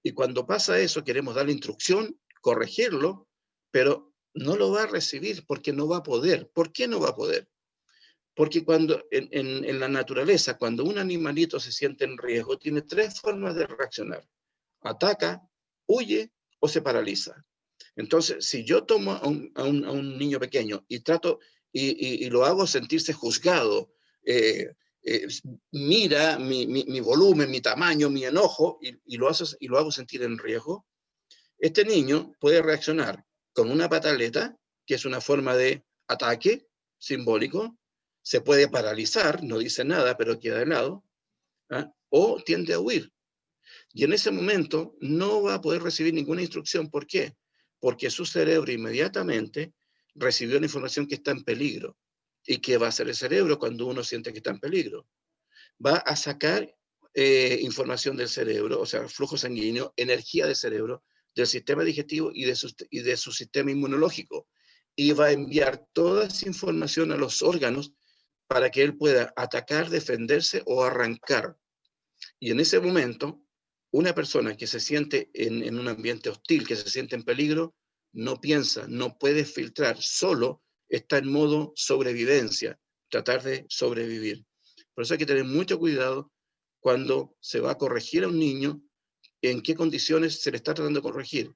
y cuando pasa eso queremos darle instrucción, corregirlo, pero no lo va a recibir porque no va a poder. ¿Por qué no va a poder? Porque cuando en la naturaleza, cuando un animalito se siente en riesgo, tiene tres formas de reaccionar. Ataca, huye o se paraliza. Entonces, si yo tomo a un niño pequeño y trato y lo hago sentirse juzgado, mira mi volumen, mi tamaño, mi enojo, y lo hago sentir en riesgo, este niño puede reaccionar con una pataleta, que es una forma de ataque simbólico, se puede paralizar, no dice nada, pero queda de lado, ¿ah? O tiende a huir. Y en ese momento no va a poder recibir ninguna instrucción. ¿Por qué? Porque su cerebro inmediatamente recibió la información que está en peligro. ¿Y qué va a hacer el cerebro cuando uno siente que está en peligro? Va a sacar información del cerebro, o sea, flujo sanguíneo, energía del cerebro, del sistema digestivo y de su sistema inmunológico. Y va a enviar toda esa información a los órganos para que él pueda atacar, defenderse o arrancar. Y en ese momento, una persona que se siente en un ambiente hostil, que se siente en peligro, no piensa, no puede filtrar, solo está en modo sobrevivencia, tratar de sobrevivir. Por eso hay que tener mucho cuidado cuando se va a corregir a un niño, en qué condiciones se le está tratando de corregir.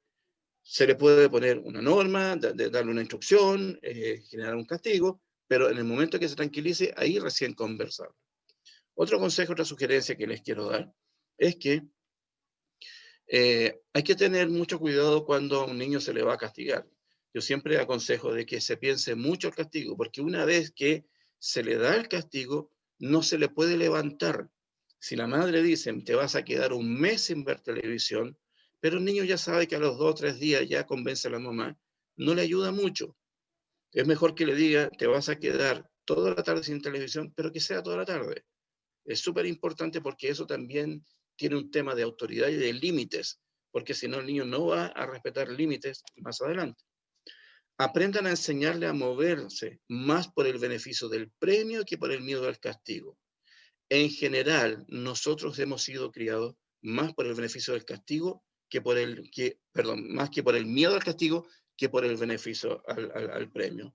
Se le puede poner una norma, darle una instrucción, generar un castigo, pero en el momento que se tranquilice, ahí recién conversar. Otro consejo, otra sugerencia que les quiero dar es que hay que tener mucho cuidado cuando a un niño se le va a castigar. Yo siempre aconsejo de que se piense mucho el castigo, porque una vez que se le da el castigo, no se le puede levantar. Si la madre dice, te vas a quedar un mes sin ver televisión, pero el niño ya sabe que a los 2 o 3 días ya convence a la mamá, no le ayuda mucho. Es mejor que le diga, te vas a quedar toda la tarde sin televisión, pero que sea toda la tarde. Es súper importante porque eso también tiene un tema de autoridad y de límites, porque si no el niño no va a respetar límites más adelante. Aprendan a enseñarle a moverse más por el beneficio del premio que por el miedo al castigo. En general, nosotros hemos sido criados más por el beneficio del castigo más que por el miedo al castigo que por el beneficio al premio.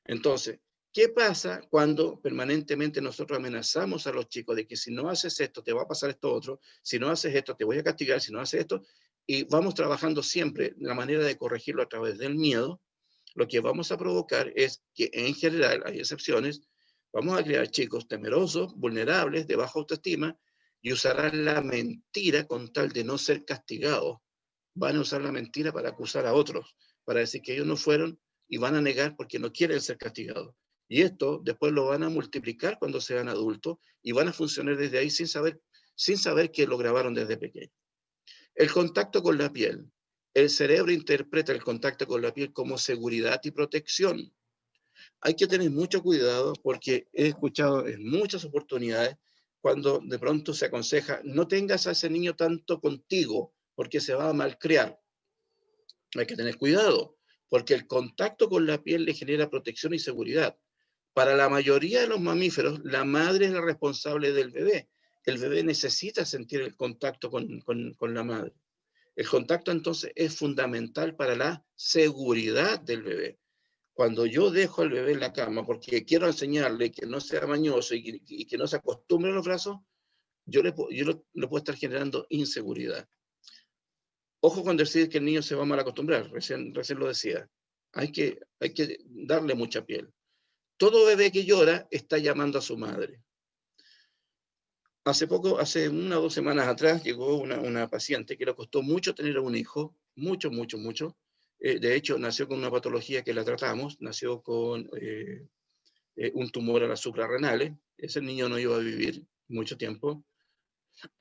Entonces, ¿qué pasa cuando permanentemente nosotros amenazamos a los chicos de que si no haces esto, te va a pasar esto otro, si no haces esto, te voy a castigar, si no haces esto? Y vamos trabajando siempre la manera de corregirlo a través del miedo. Lo que vamos a provocar es que en general, hay excepciones, vamos a crear chicos temerosos, vulnerables, de baja autoestima, y usarán la mentira con tal de no ser castigados. Van a usar la mentira para acusar a otros, para decir que ellos no fueron y van a negar porque no quieren ser castigados. Y esto después lo van a multiplicar cuando sean adultos y van a funcionar desde ahí sin saber que lo grabaron desde pequeño. El contacto con la piel. El cerebro interpreta el contacto con la piel como seguridad y protección. Hay que tener mucho cuidado porque he escuchado en muchas oportunidades cuando de pronto se aconseja no tengas a ese niño tanto contigo porque se va a malcriar. Hay que tener cuidado porque el contacto con la piel le genera protección y seguridad. Para la mayoría de los mamíferos, la madre es la responsable del bebé. El bebé necesita sentir el contacto con la madre. El contacto entonces es fundamental para la seguridad del bebé. Cuando yo dejo al bebé en la cama porque quiero enseñarle que no sea mañoso y que no se acostumbre a los brazos, yo le puedo estar generando inseguridad. Ojo con decir que el niño se va a mal acostumbrar, recién lo decía. Hay que darle mucha piel. Todo bebé que llora está llamando a su madre. Hace 1 o 2 semanas atrás, llegó una paciente que le costó mucho tener un hijo, mucho. De hecho, nació con una patología que la tratamos, nació con un tumor a las suprarrenales. Ese niño no iba a vivir mucho tiempo.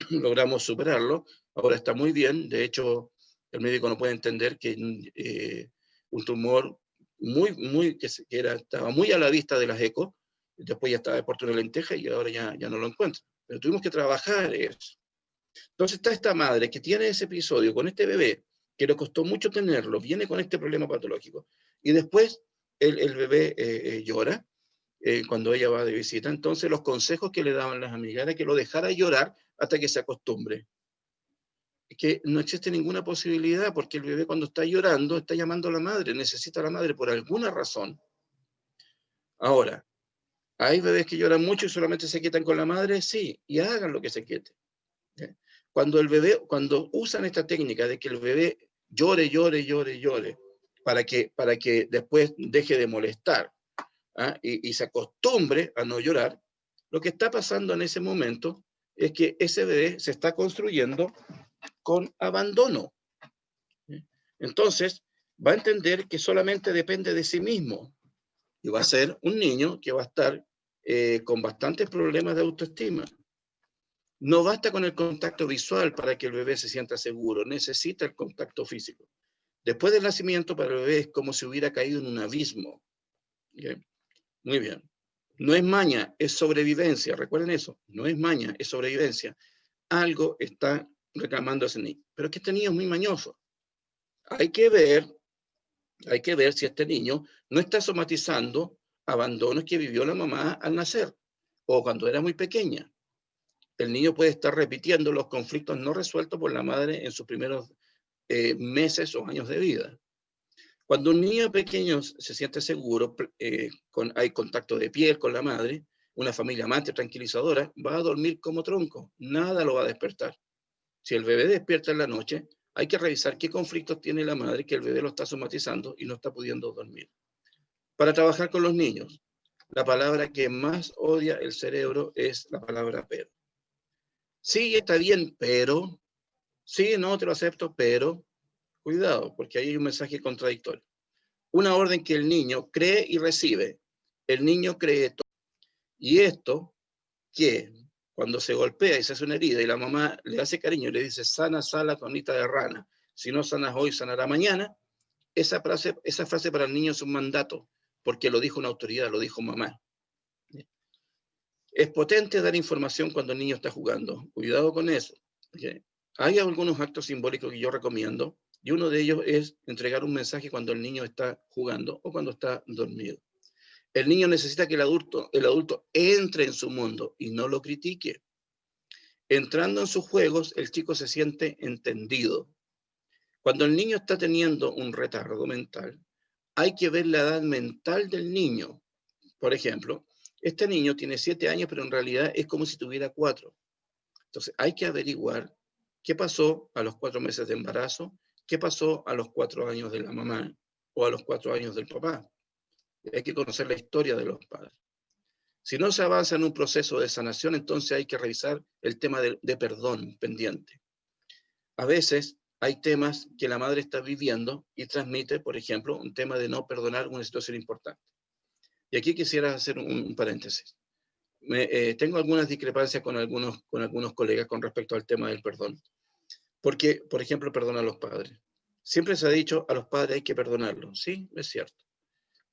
Logramos superarlo. Ahora está muy bien. De hecho, el médico no puede entender que un tumor estaba muy a la vista de las ecos, después ya estaba de puerto de lenteja y ahora ya no lo encuentra. Pero tuvimos que trabajar eso. Entonces está esta madre que tiene ese episodio con este bebé, que le costó mucho tenerlo, viene con este problema patológico, y después el bebé llora cuando ella va de visita. Entonces los consejos que le daban las amigas era que lo dejara llorar hasta que se acostumbre. Que no existe ninguna posibilidad, porque el bebé cuando está llorando está llamando a la madre, necesita a la madre por alguna razón. Ahora, ¿hay bebés que lloran mucho y solamente se quietan con la madre? Sí, y hagan lo que se quiete. Cuando usan esta técnica de que el bebé llore, para que después deje de molestar, y se acostumbre a no llorar, lo que está pasando en ese momento es que ese bebé se está construyendo con abandono. Entonces, va a entender que solamente depende de sí mismo y va a ser un niño que va a estar con bastantes problemas de autoestima. No basta con el contacto visual para que el bebé se sienta seguro, necesita el contacto físico. Después del nacimiento, para el bebé es como si hubiera caído en un abismo. ¿Bien? Muy bien. No es maña, es sobrevivencia. Recuerden eso. No es maña, es sobrevivencia. Algo está reclamando a ese niño. Pero es que este niño es muy mañoso. Hay que ver si este niño no está somatizando abandonos que vivió la mamá al nacer o cuando era muy pequeña. El niño puede estar repitiendo los conflictos no resueltos por la madre en sus primeros meses o años de vida. Cuando un niño pequeño se siente seguro, hay contacto de piel con la madre, una familia amante, tranquilizadora, va a dormir como tronco, nada lo va a despertar. Si el bebé despierta en la noche, hay que revisar qué conflictos tiene la madre que el bebé lo está somatizando y no está pudiendo dormir. Para trabajar con los niños, la palabra que más odia el cerebro es la palabra pero. Sí, está bien, pero, sí, no, te lo acepto, pero, cuidado, porque ahí hay un mensaje contradictorio. Una orden que el niño cree y recibe. El niño cree todo. Y esto, que cuando se golpea y se hace una herida y la mamá le hace cariño y le dice, sana, sala, conita de rana, si no sanas hoy, sanará mañana, esa frase para el niño es un mandato, porque lo dijo una autoridad, lo dijo mamá. Es potente dar información cuando el niño está jugando. Cuidado con eso. ¿Okay? Hay algunos actos simbólicos que yo recomiendo, y uno de ellos es entregar un mensaje cuando el niño está jugando o cuando está dormido. El niño necesita que el adulto entre en su mundo y no lo critique. Entrando en sus juegos, el chico se siente entendido. Cuando el niño está teniendo un retardo mental, hay que ver la edad mental del niño. Por ejemplo, este niño tiene 7 años, pero en realidad es como si tuviera 4. Entonces, hay que averiguar qué pasó a los 4 meses de embarazo, qué pasó a los 4 años de la mamá o a los 4 años del papá. Hay que conocer la historia de los padres. Si no se avanza en un proceso de sanación, entonces hay que revisar el tema de perdón pendiente. A veces hay temas que la madre está viviendo y transmite, por ejemplo, un tema de no perdonar una situación importante. Y aquí quisiera hacer un paréntesis. Tengo algunas discrepancias con algunos colegas con respecto al tema del perdón. Porque, por ejemplo, perdonar a los padres. Siempre se ha dicho a los padres hay que perdonarlos. Sí, es cierto.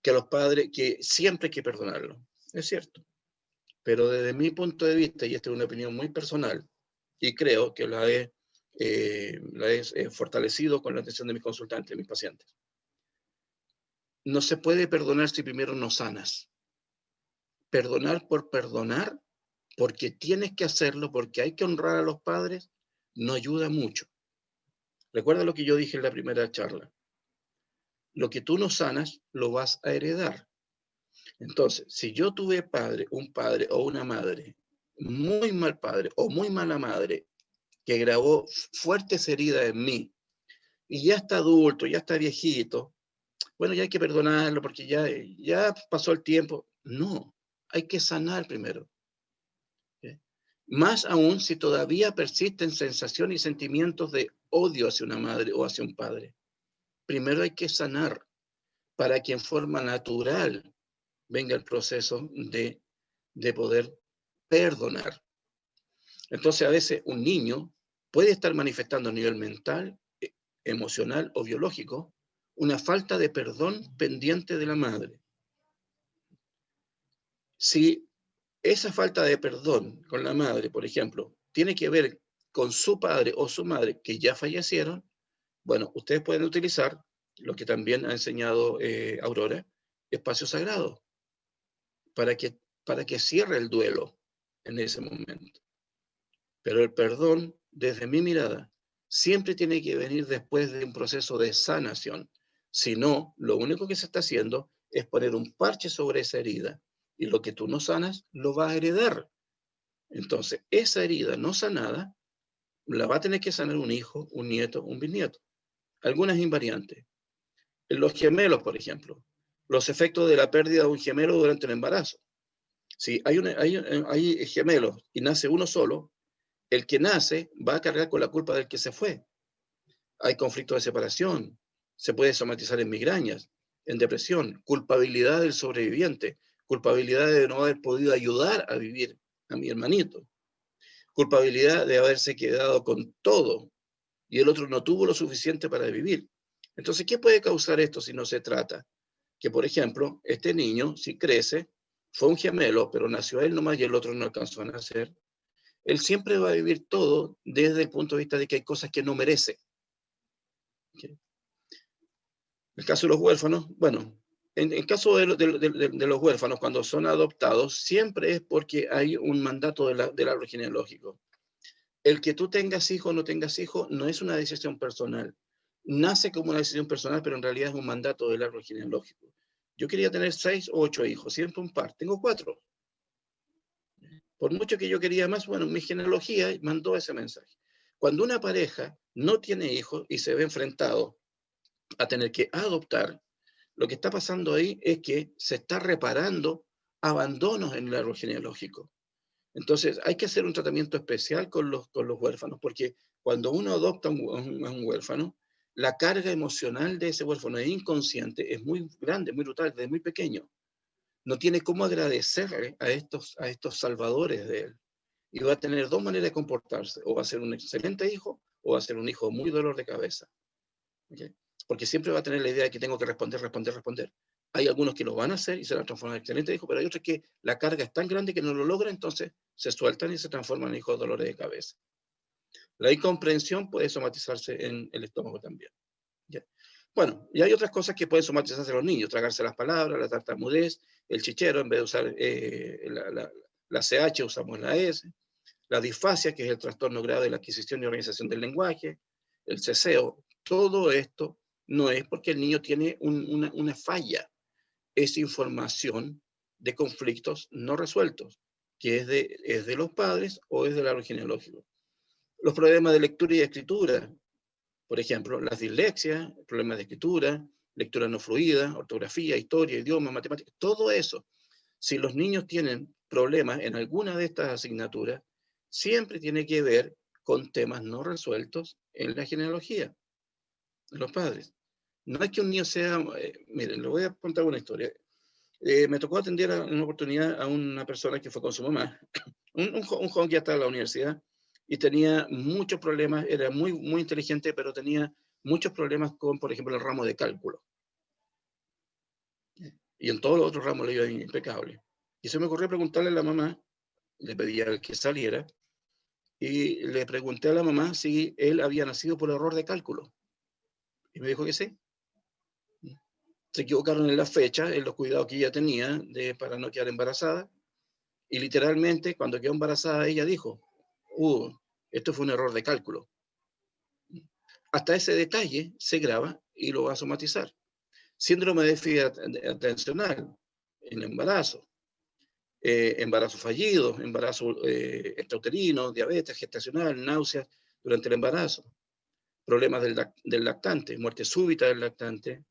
Que a los padres, que siempre hay que perdonarlos. Es cierto. Pero desde mi punto de vista, y esta es una opinión muy personal, y creo que la he fortalecido con la atención de mis consultantes, de mis pacientes. No se puede perdonar si primero no sanas. Perdonar por perdonar, porque tienes que hacerlo, porque hay que honrar a los padres, no ayuda mucho. Recuerda lo que yo dije en la primera charla. Lo que tú no sanas, lo vas a heredar. Entonces, si yo tuve un padre o una madre, muy mal padre o muy mala madre, que grabó fuertes heridas en mí, y ya está adulto, ya está viejito, bueno, ya hay que perdonarlo porque ya pasó el tiempo. No, hay que sanar primero. ¿Sí? Más aún si todavía persisten sensaciones y sentimientos de odio hacia una madre o hacia un padre. Primero hay que sanar para que en forma natural venga el proceso de poder perdonar. Entonces, a veces un niño puede estar manifestando a nivel mental, emocional o biológico una falta de perdón pendiente de la madre. Si esa falta de perdón con la madre, por ejemplo, tiene que ver con su padre o su madre que ya fallecieron, bueno, ustedes pueden utilizar lo que también ha enseñado Aurora, espacio sagrado, para que cierre el duelo en ese momento. Pero el perdón, desde mi mirada, siempre tiene que venir después de un proceso de sanación. Si no, lo único que se está haciendo es poner un parche sobre esa herida. Y lo que tú no sanas, lo vas a heredar. Entonces, esa herida no sanada, la va a tener que sanar un hijo, un nieto, un bisnieto. Algunas invariantes. En los gemelos, por ejemplo, los efectos de la pérdida de un gemelo durante el embarazo. Si hay gemelos y nace uno solo, el que nace va a cargar con la culpa del que se fue. Hay conflictos de separación, se puede somatizar en migrañas, en depresión, culpabilidad del sobreviviente, culpabilidad de no haber podido ayudar a vivir a mi hermanito, culpabilidad de haberse quedado con todo y el otro no tuvo lo suficiente para vivir. Entonces, ¿qué puede causar esto si no se trata? Que, por ejemplo, este niño, si crece, fue un gemelo, pero nació él nomás y el otro no alcanzó a nacer. Él siempre va a vivir todo desde el punto de vista de que hay cosas que no merece. ¿Okay? El caso de los huérfanos, bueno, en el caso de los huérfanos, cuando son adoptados, siempre es porque hay un mandato del árbol genealógico. El que tú tengas hijo o no tengas hijo no es una decisión personal. Nace como una decisión personal, pero en realidad es un mandato del árbol genealógico. Yo quería tener 6 o 8 hijos, siempre un par. Tengo 4. Por mucho que yo quería más, bueno, mi genealogía mandó ese mensaje. Cuando una pareja no tiene hijos y se ve enfrentado a tener que adoptar, lo que está pasando ahí es que se está reparando abandonos en el árbol genealógico. Entonces, hay que hacer un tratamiento especial con los huérfanos, porque cuando uno adopta a un huérfano, la carga emocional de ese huérfano inconsciente es muy grande, muy brutal, desde muy pequeño. No tiene cómo agradecerle a estos salvadores de él. Y va a tener 2 maneras de comportarse. O va a ser un excelente hijo, o va a ser un hijo muy dolor de cabeza. ¿Okay? Porque siempre va a tener la idea de que tengo que responder. Hay algunos que lo van a hacer y se van a transformar en excelente hijo, pero hay otros que la carga es tan grande que no lo logran, entonces se sueltan y se transforman en hijos de dolores de cabeza. La incomprensión puede somatizarse en el estómago también. ¿Ya? Bueno, y hay otras cosas que pueden somatizarse en los niños, tragarse las palabras, la tartamudez, el chichero, en vez de usar la CH usamos la S, la disfasia, que es el trastorno grave de la adquisición y organización del lenguaje, el ceseo. Todo esto no es porque el niño tiene una falla, es información de conflictos no resueltos, que es de los padres o es del árbol genealógico. Los problemas de lectura y de escritura, por ejemplo, las dislexias, problemas de escritura, lectura no fluida, ortografía, historia, idioma, matemáticas, todo eso. Si los niños tienen problemas en alguna de estas asignaturas siempre tiene que ver con temas no resueltos en la genealogía de los padres. No es que un niño sea... miren, le voy a contar una historia. Me tocó atender en una oportunidad a una persona que fue con su mamá, un joven que ya estaba en la universidad y tenía muchos problemas, era muy inteligente, pero tenía muchos problemas con, por ejemplo, el ramo de cálculo. Y en todos los otros ramos le iba impecable. Y se me ocurrió preguntarle a la mamá, le pedía que saliera, y le pregunté a la mamá si él había nacido por error de cálculo. Y me dijo que sí. Se equivocaron en la fecha, en los cuidados que ella tenía para no quedar embarazada. Y literalmente, cuando quedó embarazada, ella dijo, esto fue un error de cálculo. Hasta ese detalle se graba y lo va a somatizar. Síndrome de déficit atencional en embarazo, embarazo fallido, embarazo extrauterino, diabetes gestacional, náuseas durante el embarazo, problemas del lactante, muerte súbita del lactante,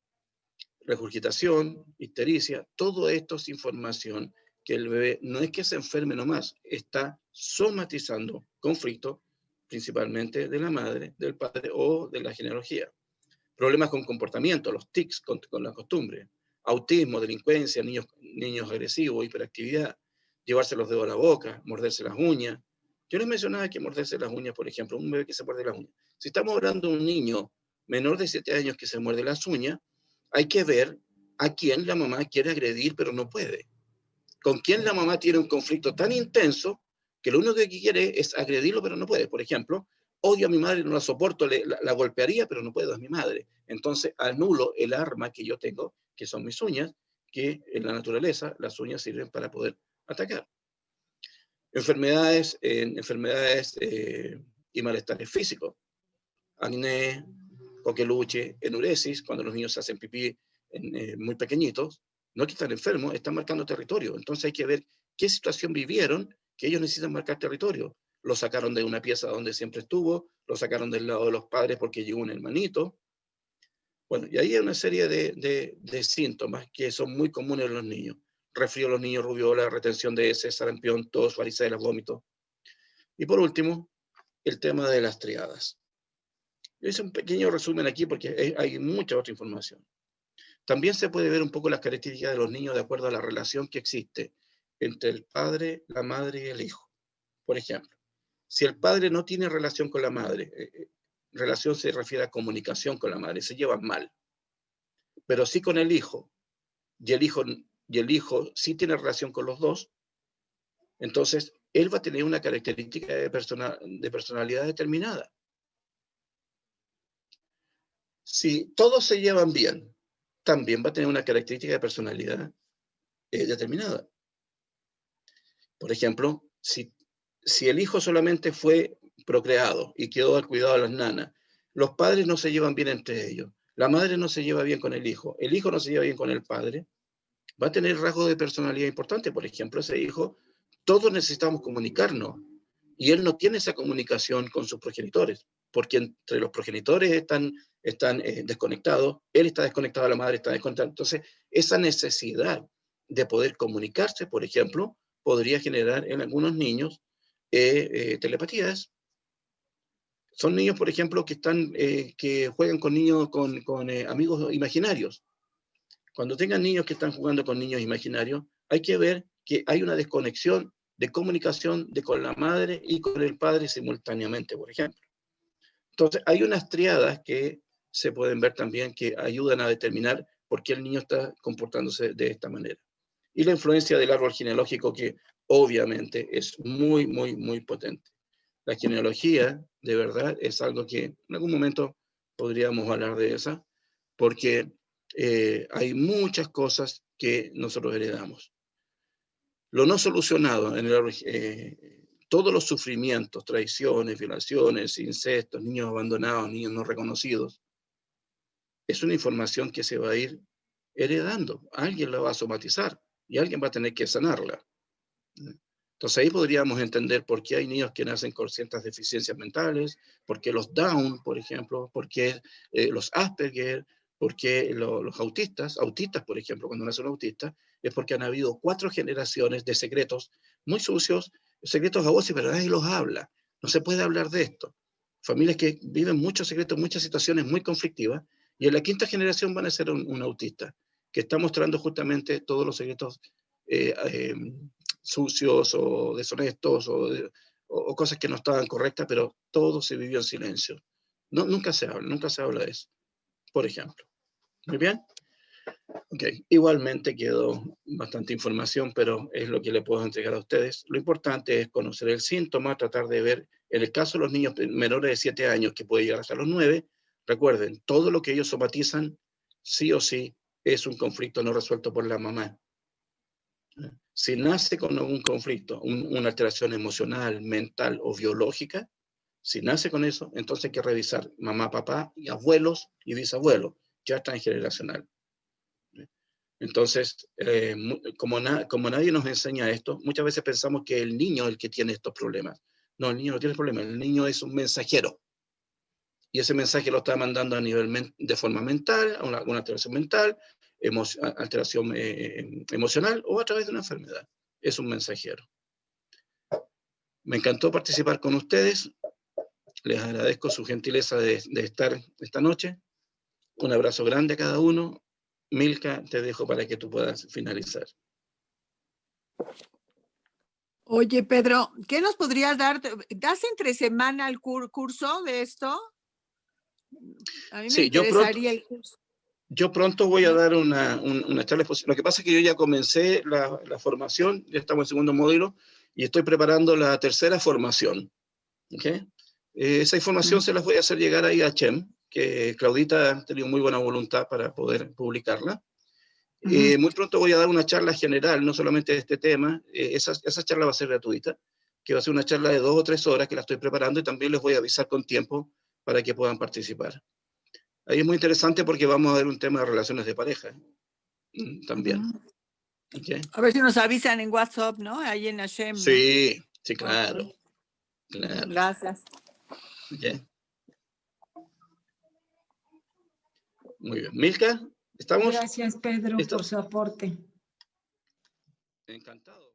regurgitación, ictericia, todo esto es información que el bebé no es que se enferme nomás, está somatizando conflictos principalmente de la madre, del padre o de la genealogía. Problemas con comportamiento, los tics con la costumbre, autismo, delincuencia, niños agresivos, hiperactividad, llevarse los dedos a la boca, morderse las uñas. Yo les mencionaba que morderse las uñas, por ejemplo, un bebé que se muerde las uñas. Si estamos hablando de un niño menor de 7 años que se muerde las uñas, hay que ver a quién la mamá quiere agredir, pero no puede. Con quién la mamá tiene un conflicto tan intenso que lo único que quiere es agredirlo, pero no puede. Por ejemplo, odio a mi madre, no la soporto, la golpearía, pero no puedo, es mi madre. Entonces anulo el arma que yo tengo, que son mis uñas, que en la naturaleza las uñas sirven para poder atacar. Enfermedades y malestares físicos. Acné, coqueluche, enuresis, cuando los niños se hacen pipí muy pequeñitos, no es que están enfermos, están marcando territorio. Entonces hay que ver qué situación vivieron que ellos necesitan marcar territorio. Lo sacaron de una pieza donde siempre estuvo, lo sacaron del lado de los padres porque llegó un hermanito. Bueno, y ahí hay una serie de síntomas que son muy comunes en los niños. Resfrío en los niños, rubiola, retención de heces, sarampión, tos, varicelas, vómitos. Y por último, el tema de las triadas. Yo hice un pequeño resumen aquí porque hay mucha otra información. También se puede ver un poco las características de los niños de acuerdo a la relación que existe entre el padre, la madre y el hijo. Por ejemplo, si el padre no tiene relación con la madre, relación se refiere a comunicación con la madre, se llevan mal, pero sí con el hijo, y el hijo sí tiene relación con los dos, entonces él va a tener una característica de personalidad determinada. Si todos se llevan bien, también va a tener una característica de personalidad determinada. Por ejemplo, si el hijo solamente fue procreado y quedó al cuidado de las nanas, los padres no se llevan bien entre ellos, la madre no se lleva bien con el hijo no se lleva bien con el padre, va a tener rasgos de personalidad importantes. Por ejemplo, ese hijo, todos necesitamos comunicarnos, y él no tiene esa comunicación con sus progenitores, porque entre los progenitores están desconectados, él está desconectado, la madre está desconectada. Entonces, esa necesidad de poder comunicarse, por ejemplo, podría generar en algunos niños telepatías. Son niños, por ejemplo, que juegan con niños, con amigos imaginarios. Cuando tengan niños que están jugando con niños imaginarios, hay que ver que hay una desconexión de comunicación con la madre y con el padre simultáneamente, por ejemplo. Entonces, hay unas triadas que se pueden ver también que ayudan a determinar por qué el niño está comportándose de esta manera. Y la influencia del árbol genealógico, que obviamente es muy, muy, muy potente. La genealogía, de verdad, es algo que en algún momento podríamos hablar de esa, porque hay muchas cosas que nosotros heredamos. Lo no solucionado, todos los sufrimientos, traiciones, violaciones, incestos, niños abandonados, niños no reconocidos, es una información que se va a ir heredando. Alguien la va a somatizar y alguien va a tener que sanarla. Entonces ahí podríamos entender por qué hay niños que nacen con ciertas deficiencias mentales, por qué los Down, por ejemplo, por qué los Asperger, por qué los autistas, por ejemplo, cuando nace un autista, es porque han habido 4 generaciones de secretos muy sucios, secretos a voces, pero nadie los habla. No se puede hablar de esto. Familias que viven muchos secretos, muchas situaciones muy conflictivas, y en la 5ª generación van a ser un autista, que está mostrando justamente todos los secretos sucios o deshonestos o cosas que no estaban correctas, pero todo se vivió en silencio. No, nunca se habla de eso, por ejemplo. ¿Muy bien? Ok, igualmente quedó bastante información, pero es lo que le puedo entregar a ustedes. Lo importante es conocer el síntoma, tratar de ver, en el caso de los niños menores de 7 años, que puede llegar hasta los 9, recuerden, todo lo que ellos somatizan, sí o sí, es un conflicto no resuelto por la mamá. Si nace con algún conflicto, una alteración emocional, mental o biológica, si nace con eso, entonces hay que revisar mamá, papá y abuelos y bisabuelos, ya transgeneracional. Entonces, como nadie nos enseña esto, muchas veces pensamos que el niño es el que tiene estos problemas. No, el niño no tiene problemas, el niño es un mensajero. Y ese mensaje lo está mandando a nivel de forma mental, a una alteración mental, alteración emocional o a través de una enfermedad. Es un mensajero. Me encantó participar con ustedes. Les agradezco su gentileza de estar esta noche. Un abrazo grande a cada uno. Milka, te dejo para que tú puedas finalizar. Oye, Pedro, ¿qué nos podrías dar? ¿Das entre semana el curso de esto? A mí me interesaría el curso. Yo pronto voy a dar una charla. Lo que pasa es que yo ya comencé la formación, ya estamos en 2.º módulo, y estoy preparando la 3ª formación. ¿Okay? Esa información se las voy a hacer llegar ahí a Chem, que Claudita ha tenido muy buena voluntad para poder publicarla. Muy pronto voy a dar una charla general, no solamente de este tema. Esa charla va a ser gratuita, que va a ser una charla de 2 o 3 horas que la estoy preparando, y también les voy a avisar con tiempo para que puedan participar. Ahí es muy interesante porque vamos a ver un tema de relaciones de pareja también. ¿Okay? A ver si nos avisan en WhatsApp, ¿no? Ahí en Hashem. Sí, ¿no? sí, claro. Claro. Gracias. Okay. Muy bien. Milka, ¿estamos? Gracias, Pedro, por su aporte. Encantado.